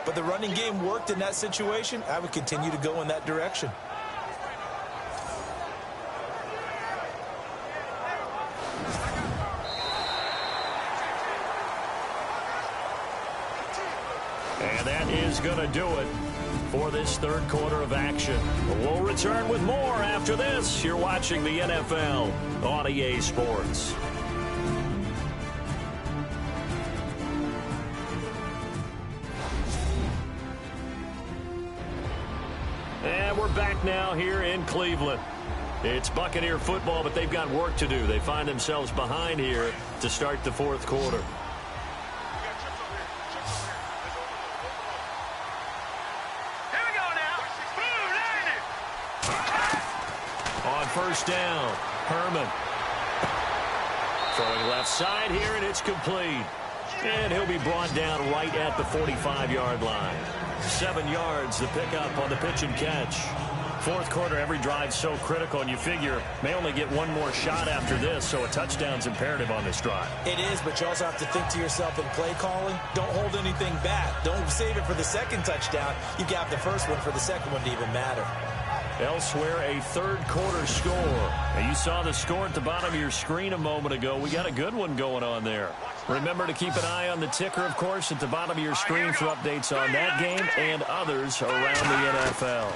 but the running game worked in that situation. I would continue to go in that direction. And that is going to do it for this third quarter of action. We'll return with more after this. You're watching the NFL on EA Sports. And we're back now here in Cleveland. It's Buccaneer football, but they've got work to do. They find themselves behind here to start the fourth quarter. On first down, Herman. Throwing left side here, and it's complete. And he'll be brought down right at the 45-yard line. 7 yards to pick up on the pitch and catch. Fourth quarter, every drive so critical, and you figure may only get one more shot after this, so a touchdown's imperative on this drive. It is, but you also have to think to yourself in play calling, don't hold anything back. Don't save it for the second touchdown. You got the first one for the second one to even matter. Elsewhere, a third-quarter score. Now, you saw the score at the bottom of your screen a moment ago. We got a good one going on there. Remember to keep an eye on the ticker, of course, at the bottom of your screen for updates on that game and others around the NFL.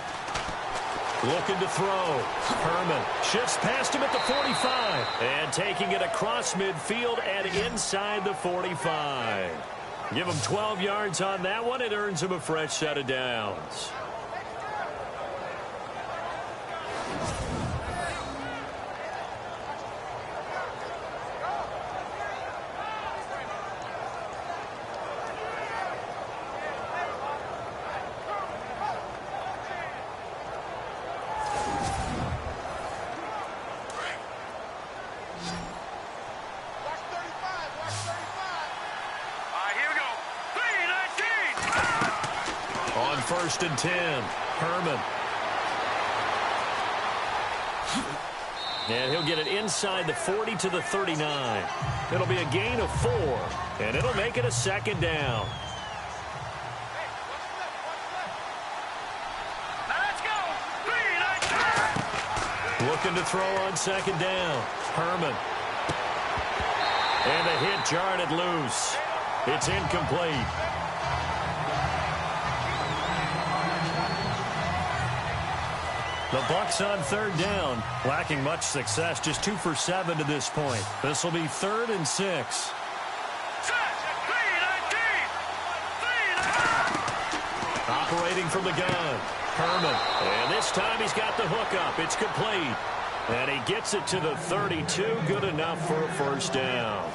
Looking to throw. Herman shifts past him at the 45. And taking it across midfield and inside the 45. Give him 12 yards on that one. It earns him a fresh set of downs. First and 10. Herman. And he'll get it inside the 40 to the 39. It'll be a gain of 4, and it'll make it a second down. Let's go. Looking to throw on second down. Herman. And the hit jarred it loose. It's incomplete. The Bucs on third down, lacking much success, just 2 for 7 to this point. This will be 3rd and 6. Operating from the gun, Herman. And this time he's got the hook up. It's complete. And he gets it to the 32. Good enough for a first down.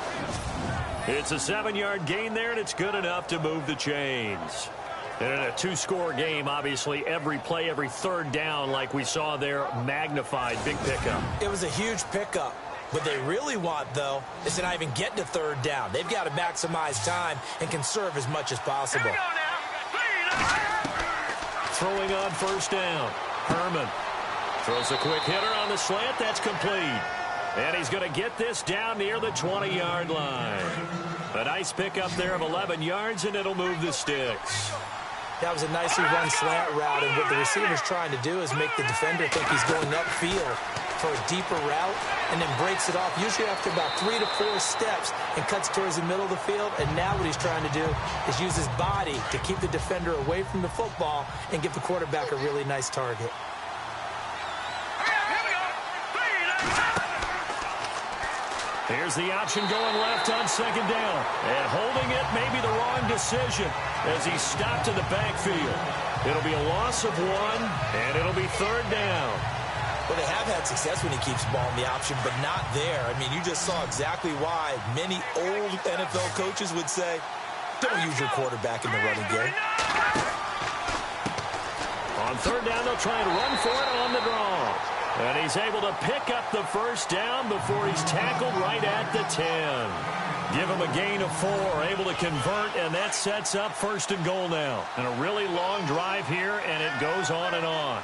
It's a 7-yard gain there, and it's good enough to move the chains. And in a 2-score game, obviously, every play, every third down, like we saw there, magnified. Big pickup. It was a huge pickup. What they really want, though, is to not even get to third down. They've got to maximize time and conserve as much as possible. Throwing on first down. Herman throws a quick hitter on the slant. That's complete. And he's going to get this down near the 20-yard line. A nice pickup there of 11 yards, and it'll move the sticks. That was a nicely run slant route, and what the receiver's trying to do is make the defender think he's going upfield for a deeper route and then breaks it off, usually after about 3 to 4 steps, and cuts towards the middle of the field. And now what he's trying to do is use his body to keep the defender away from the football and give the quarterback a really nice target. Here's the option going left on second down. And holding it may be the wrong decision as he's stopped in the backfield. It'll be a loss of 1, and it'll be third down. Well, they have had success when he keeps the ball in the option, but not there. I mean, you just saw exactly why many old NFL coaches would say, don't use your quarterback in the running game. On third down, they'll try and run for it on the draw. And he's able to pick up the first down before he's tackled right at the 10. Give him a gain of 4, able to convert, and that sets up first and goal now. And a really long drive here, and it goes on and on.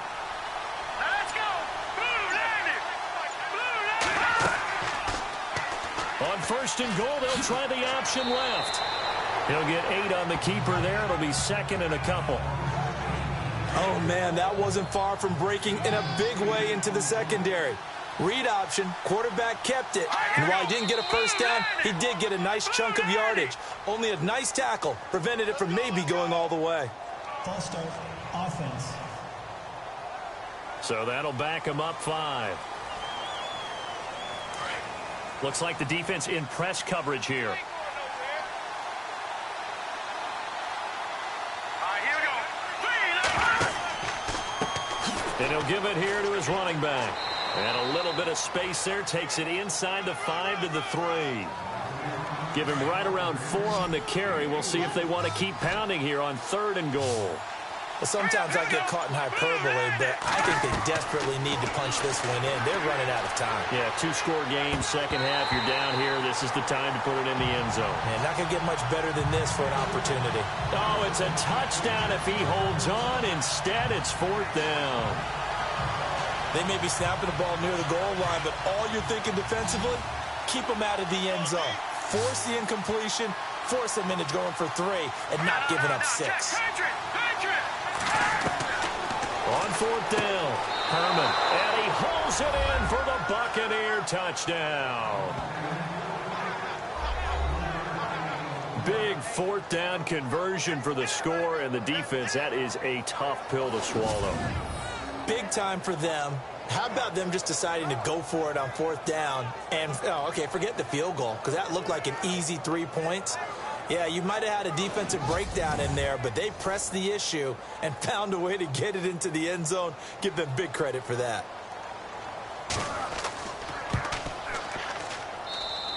Let's go. Blue Lightning. Blue Lightning. On first and goal, they'll try the option left. He'll get 8 on the keeper there. It'll be second and a couple. Oh, man, that wasn't far from breaking in a big way into the secondary. Read option, quarterback kept it. And while he didn't get a first down, he did get a nice chunk of yardage. Only a nice tackle prevented it from maybe going all the way. False start, offense. So that'll back him up 5. Looks like the defense in press coverage here. And he'll give it here to his running back. And a little bit of space there. Takes it inside the 5 to the 3. Give him right around 4 on the carry. We'll see if they want to keep pounding here on third and goal. Well, sometimes I get caught in hyperbole, but I think they desperately need to punch this one in. They're running out of time. Yeah, 2-score game, second half. You're down here. This is the time to put it in the end zone. Man, not going to get much better than this for an opportunity. Oh, it's a touchdown if he holds on. Instead, it's 4th down. They may be snapping the ball near the goal line, but all you're thinking defensively, keep them out of the end zone. Force the incompletion, force them into going for 3, and not giving up 6. On 4th down, Herman. And he hauls it in for the Buccaneer touchdown. Big fourth down conversion for the score, and the defense, that is a tough pill to swallow. Big time for them. How about them just deciding to go for it on fourth down? And, okay, forget the field goal, because that looked like an easy 3 points. Yeah, you might have had a defensive breakdown in there, but they pressed the issue and found a way to get it into the end zone. Give them big credit for that.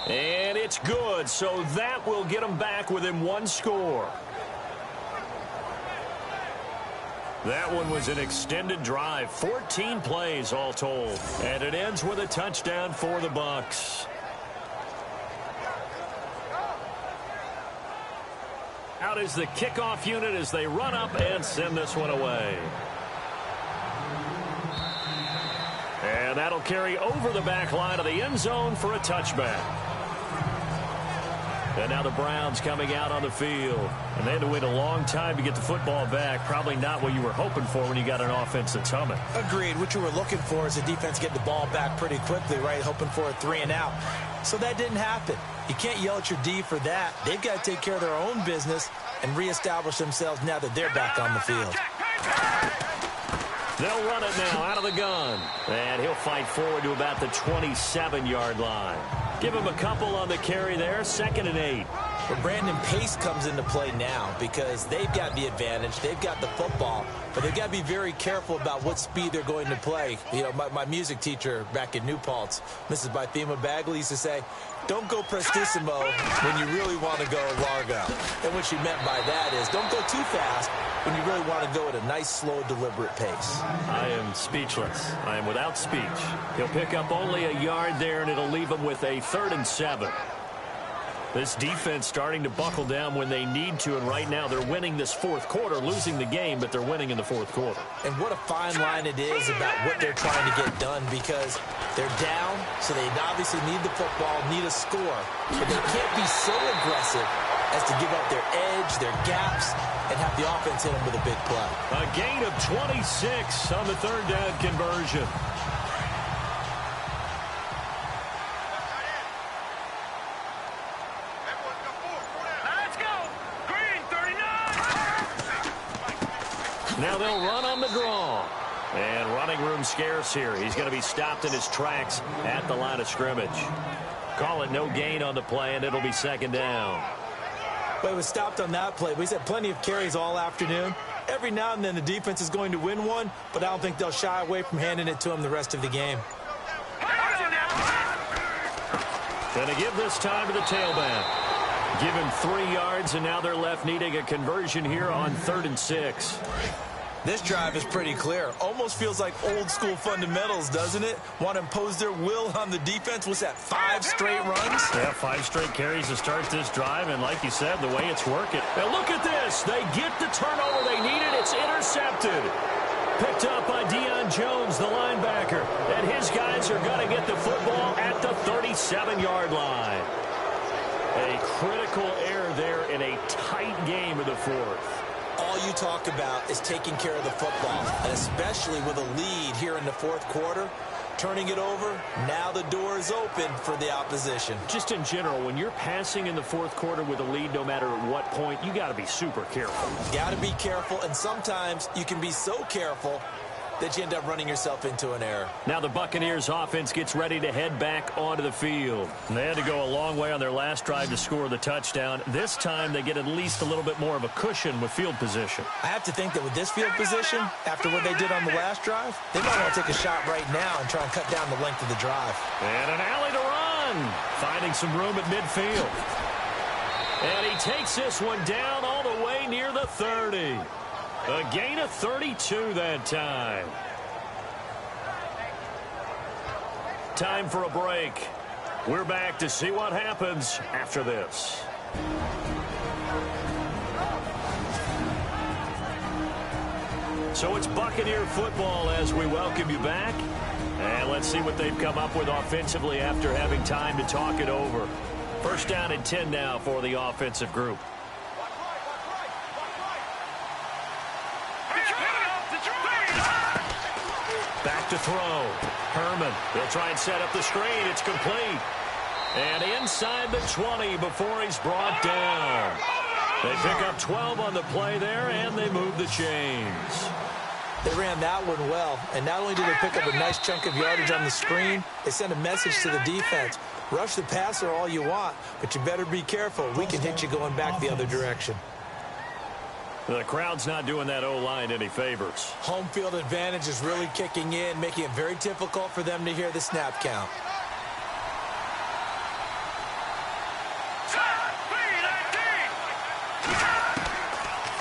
And it's good, so that will get them back within one score. That one was an extended drive, 14 plays all told. And it ends with a touchdown for the Bucs. Out is the kickoff unit as they run up and send this one away. And that'll carry over the back line of the end zone for a touchback. And now the Browns coming out on the field. And they had to wait a long time to get the football back. Probably not what you were hoping for when you got an offense that's humming. Agreed. What you were looking for is the defense get the ball back pretty quickly, right? Hoping for a 3 and out. So that didn't happen. You can't yell at your D for that. They've got to take care of their own business and reestablish themselves now that they're back on the field. They'll run it now out of the gun. And he'll fight forward to about the 27-yard line. Give him a couple on the carry there, 2nd and 8. But Brandon Pace comes into play now because they've got the advantage. They've got the football, but they've got to be very careful about what speed they're going to play. You know, my music teacher back in New Paltz, Mrs. Bythema Bagley, used to say, don't go prestissimo when you really want to go largo. And what she meant by that is don't go too fast when you really want to go at a nice, slow, deliberate pace. I am speechless. I am without speech. He'll pick up only a yard there, and it'll leave him with a 3rd and 7. This defense starting to buckle down when they need to, and right now they're winning this fourth quarter, losing the game, but they're winning in the fourth quarter. And what a fine line it is about what they're trying to get done, because they're down, so they obviously need the football, need a score, but they can't be so aggressive as to give up their edge, their gaps, and have the offense hit them with a big play. A gain of 26 on the 3rd down conversion. Now they'll run on the draw. And running room scarce here. He's going to be stopped in his tracks at the line of scrimmage. Call it no gain on the play, and it'll be 2nd down. Well, it was stopped on that play. He's had plenty of carries all afternoon. Every now and then the defense is going to win one, but I don't think they'll shy away from handing it to him the rest of the game. Going to give this time to the tailback. Give him 3 yards, and now they're left needing a conversion here on 3rd and 6. This drive is pretty clear. Almost feels like old school fundamentals, doesn't it? Want to impose their will on the defense. What's that, 5 straight runs? Yeah, 5 straight carries to start this drive, and like you said, the way it's working. Now look at this. They get the turnover they needed. It's intercepted. Picked up by Deion Jones, the linebacker. And his guys are going to get the football at the 37-yard line. A critical error there in a tight game of the fourth. All you talk about is taking care of the football, and especially with a lead here in the fourth quarter, turning it over, now the door is open for the opposition. Just in general, when you're passing in the fourth quarter with a lead, no matter at what point, you got to be super careful. Got to be careful, and sometimes you can be so careful that you end up running yourself into an error. Now the Buccaneers offense gets ready to head back onto the field. And they had to go a long way on their last drive to score the touchdown. This time they get at least a little bit more of a cushion with field position. I have to think that with this field position, after what they did on the last drive, they might want to take a shot right now and try and cut down the length of the drive. And an alley to run. Finding some room at midfield. And he takes this one down all the way near the 30. A gain of 32 that time. Time for a break. We're back to see what happens after this. So it's Buccaneer football as we welcome you back. And let's see what they've come up with offensively after having time to talk it over. 1st down and 10 now for the offensive group. to throw. Herman, they'll try and set up the screen. It's complete. And inside the 20 before he's brought down. They pick up 12 on the play there, and they move the chains. They ran that one well, and not only did they pick up a nice chunk of yardage on the screen, they sent a message to the defense. Rush the passer all you want, but you better be careful. We can hit you going back the other direction. The crowd's not doing that O-line any favors. Home field advantage is really kicking in, making it very difficult for them to hear the snap count.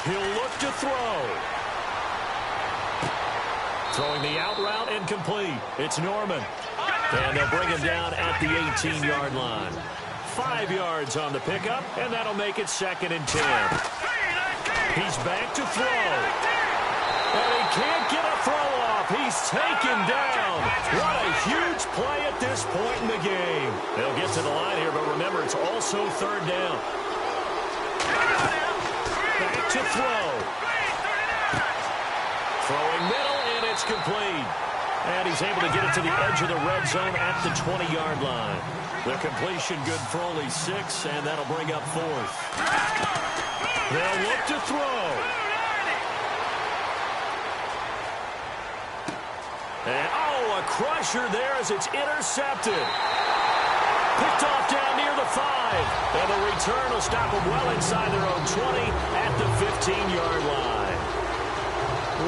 He'll look to throw. Throwing the out route incomplete. It's Norman. And they'll bring him down at the 18-yard line. 5 yards on the pickup, and that'll make it 2nd and 10. He's back to throw. And he can't get a throw off. He's taken down. What a huge play at this point in the game. They'll get to the line here, but remember, it's also 3rd down. Back to throw. Throwing middle, and it's complete. And he's able to get it to the edge of the red zone at the 20-yard line. The completion good for only 6, and that'll bring up 4th. They'll look to throw. And, a crusher there as it's intercepted. Picked off down near the 5. And the return will stop them well inside their own 20 at the 15-yard line.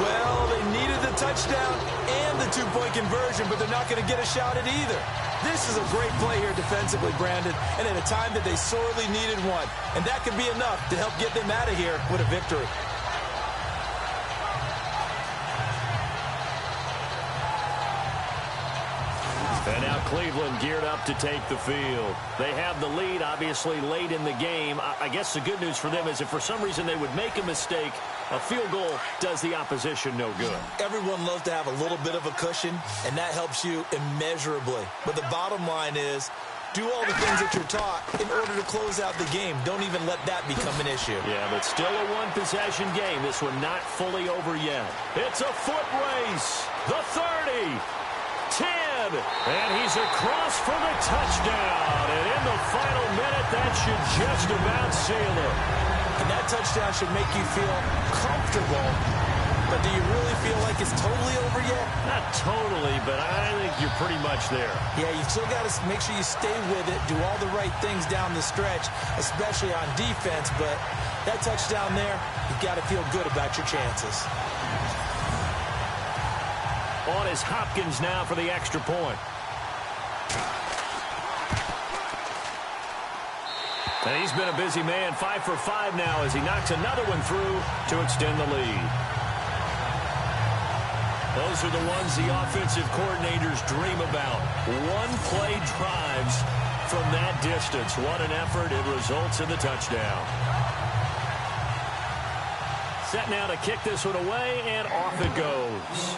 Well, they needed the touchdown and the 2-point conversion, but they're not going to get a shot at either. This is a great play here defensively, Brandon, and at a time that they sorely needed one. And that could be enough to help get them out of here with a victory. And now Cleveland geared up to take the field. They have the lead, obviously, late in the game. I guess the good news for them is if for some reason they would make a mistake, a field goal does the opposition no good. Everyone loves to have a little bit of a cushion, and that helps you immeasurably. But the bottom line is, do all the things that you're taught in order to close out the game. Don't even let that become an issue. Yeah, but still a one-possession game. This one not fully over yet. It's a foot race. The 30. 10, and he's across for the touchdown. And in the final minute, that should just about seal it. And that touchdown should make you feel comfortable. But do you really feel like it's totally over yet? Not totally, but I think you're pretty much there. Yeah, you still got to make sure you stay with it, do all the right things down the stretch, especially on defense. But that touchdown there, you've got to feel good about your chances. On is Hopkins now for the extra point. And he's been a busy man, 5 for 5 now as he knocks another one through to extend the lead. Those are the ones the offensive coordinators dream about. One-play drives from that distance. What an effort. It results in the touchdown. Set now to kick this one away, and off it goes.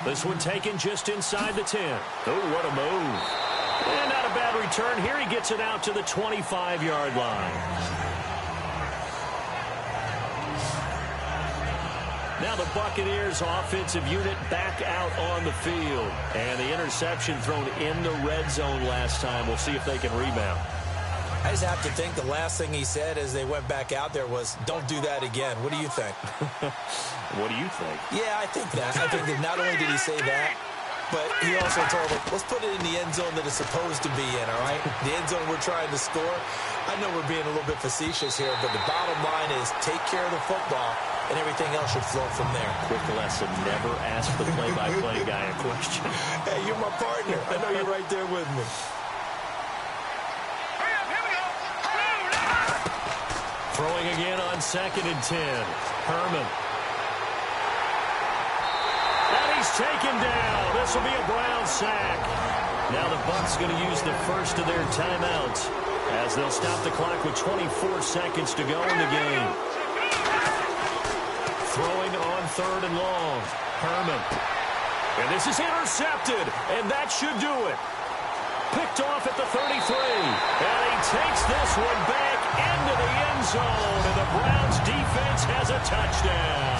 This one taken just inside the 10. Oh, what a move. And not a bad return. Here he gets it out to the 25-yard line. Now the Buccaneers offensive unit back out on the field. And the interception thrown in the red zone last time. We'll see if they can rebound. I just have to think the last thing he said as they went back out there was, don't do that again. What do you think? What do you think? Yeah, I think that. I think that not only did he say that, but he also told them, let's put it in the end zone that it's supposed to be in, all right? The end zone we're trying to score. I know we're being a little bit facetious here, but the bottom line is take care of the football, and everything else should flow from there. Quick lesson, never ask the play-by-play guy a question. Hey, you're my partner. I know you're right there with me. Throwing again on 2nd and 10. Herman. And he's taken down. This will be a Brown sack. Now the Bucs going to use the first of their timeouts as they'll stop the clock with 24 seconds to go in the game. Throwing on 3rd and long. Herman. And this is intercepted, and that should do it. Picked off at the 33. And he takes this one back into the end zone. And the Browns defense has a touchdown.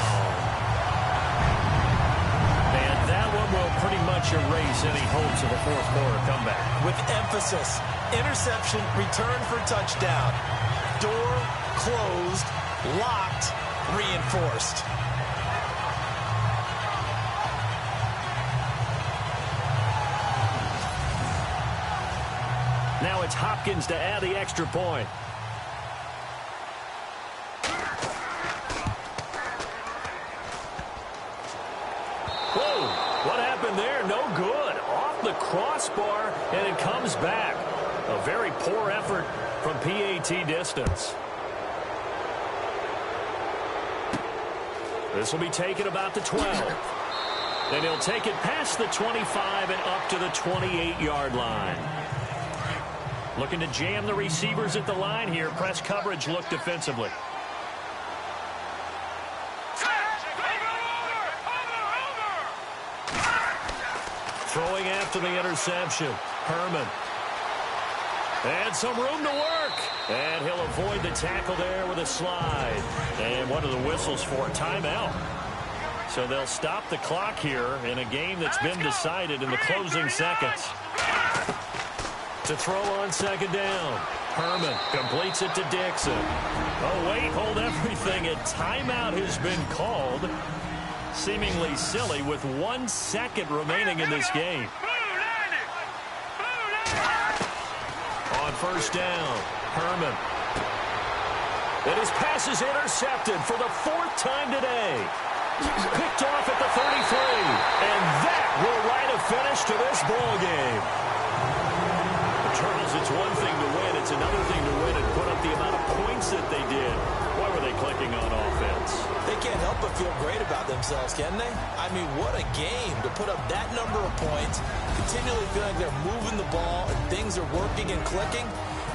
much erase any hopes of a fourth quarter comeback. With emphasis, interception, return for touchdown. Door closed, locked, reinforced. Now it's Hopkins to add the extra point. Whoa, what happened there? No good. Off the crossbar, and it comes back. A very poor effort from PAT distance. This will be taken about the 12. And he'll take it past the 25 and up to the 28-yard line. Looking to jam the receivers at the line here. Press coverage look defensively. Throwing after the interception. Herman. And some room to work. And he'll avoid the tackle there with a slide. And what are the whistles for? Timeout. So they'll stop the clock here in a game that's been decided in the closing seconds. To throw on second down. Herman completes it to Dixon. Oh, wait, hold everything. A timeout has been called. Seemingly silly with 1 second remaining in this game. On first down, Herman. And his pass is intercepted for the 4th time today. Picked off at the 33. And that will write a finish to this ball game. Charles, it's one thing to win. It's another thing to win and put up the amount of points that they did. Why were they clicking on offense? They can't help but feel great about themselves, can they? I mean, what a game to put up that number of points, continually feel like they're moving the ball and things are working and clicking.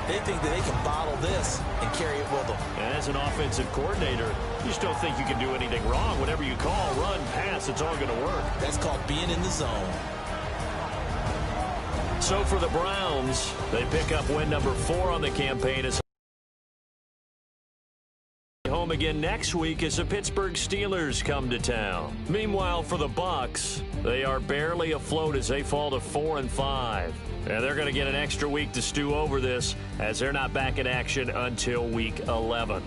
They think that they can bottle this and carry it with them. And as an offensive coordinator, you just don't think you can do anything wrong. Whatever you call, run, pass, it's all going to work. That's called being in the zone. So for the Browns, they pick up win number 4 on the campaign. As home again next week as the Pittsburgh Steelers come to town. Meanwhile, for the Bucs, they are barely afloat as they fall to 4-5. And they're going to get an extra week to stew over this as they're not back in action until week 11.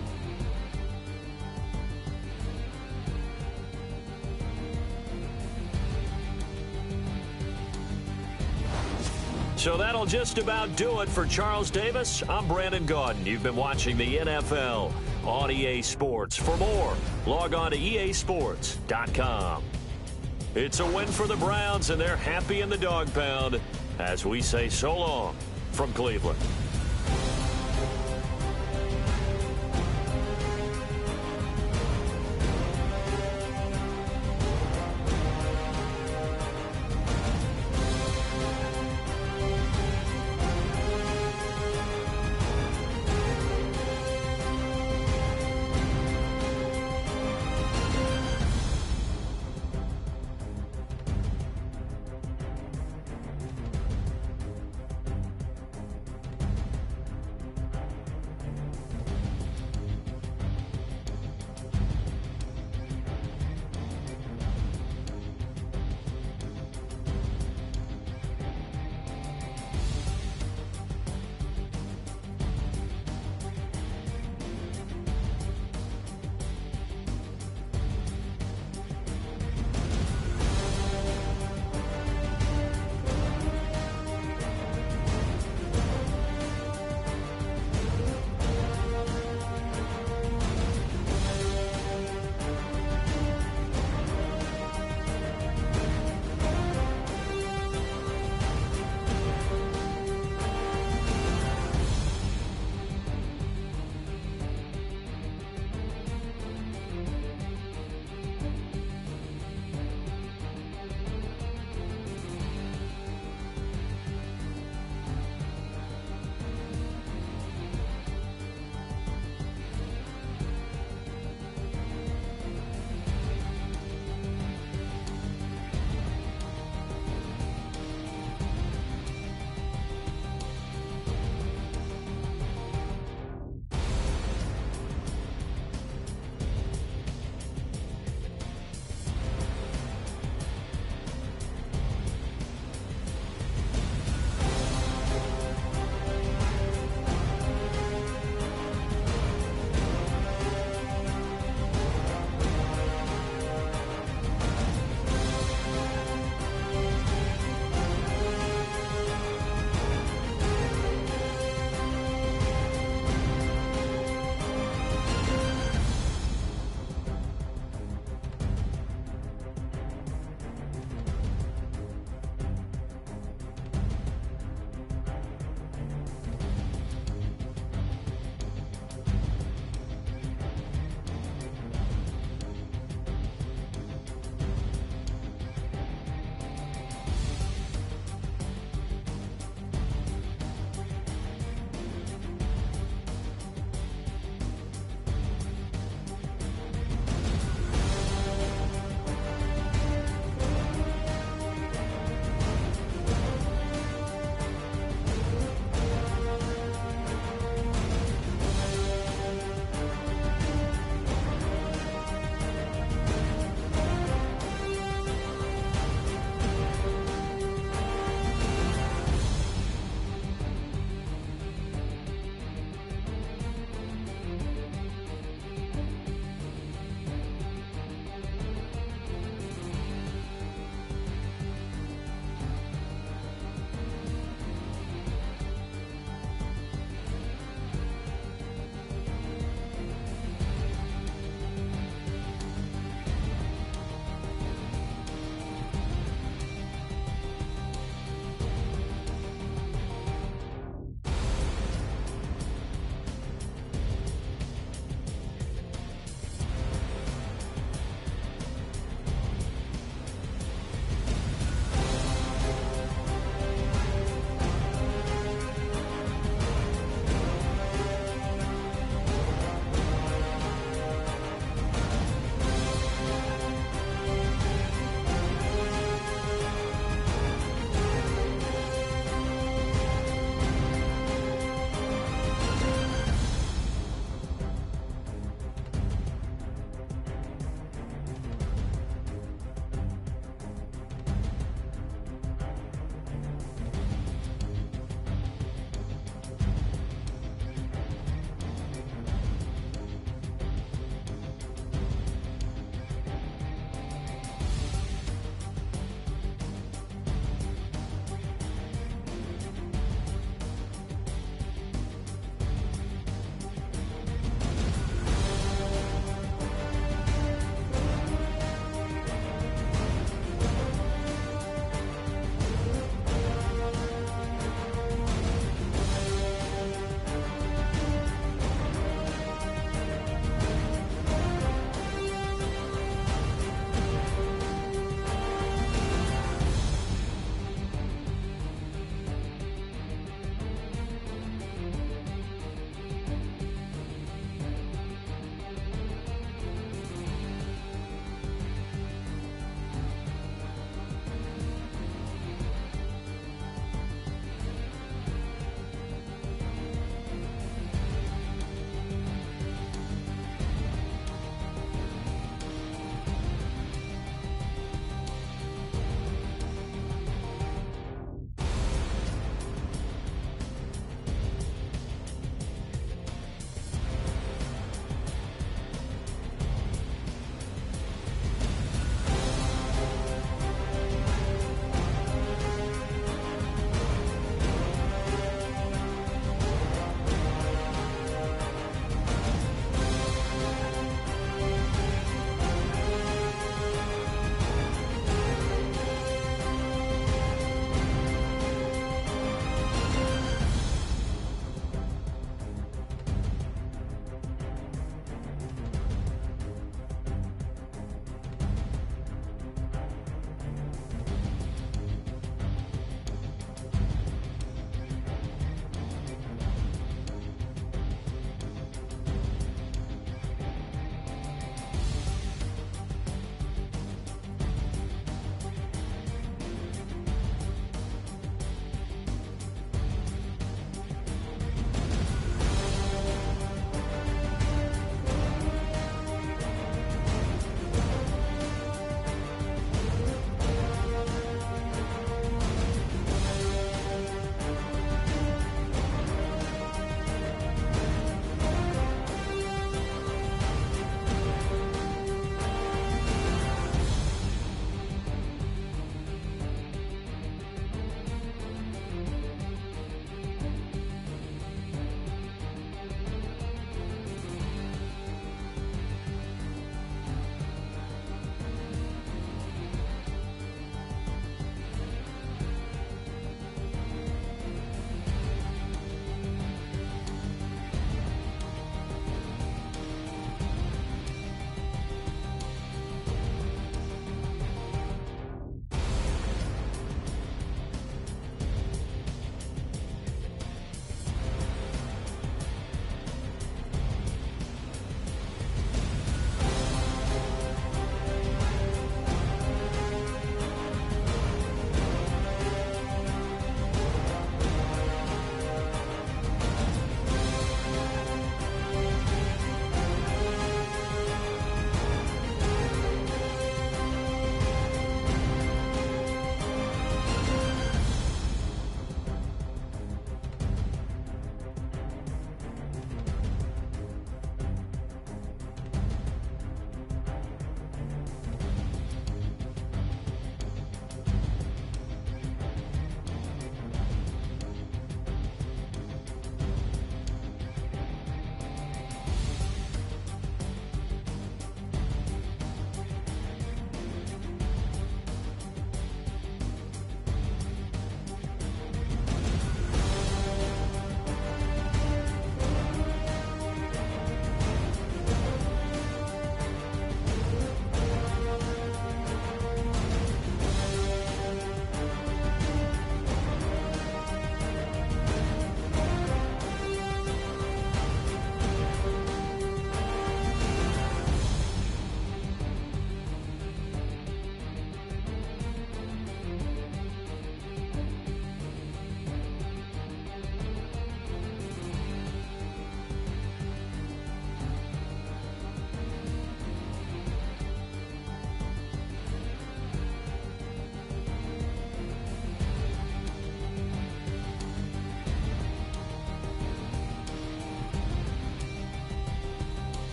So that'll just about do it for Charles Davis. I'm Brandon Gaudin. You've been watching the NFL on EA Sports. For more, log on to easports.com. It's a win for the Browns, and they're happy in the dog pound as we say so long from Cleveland.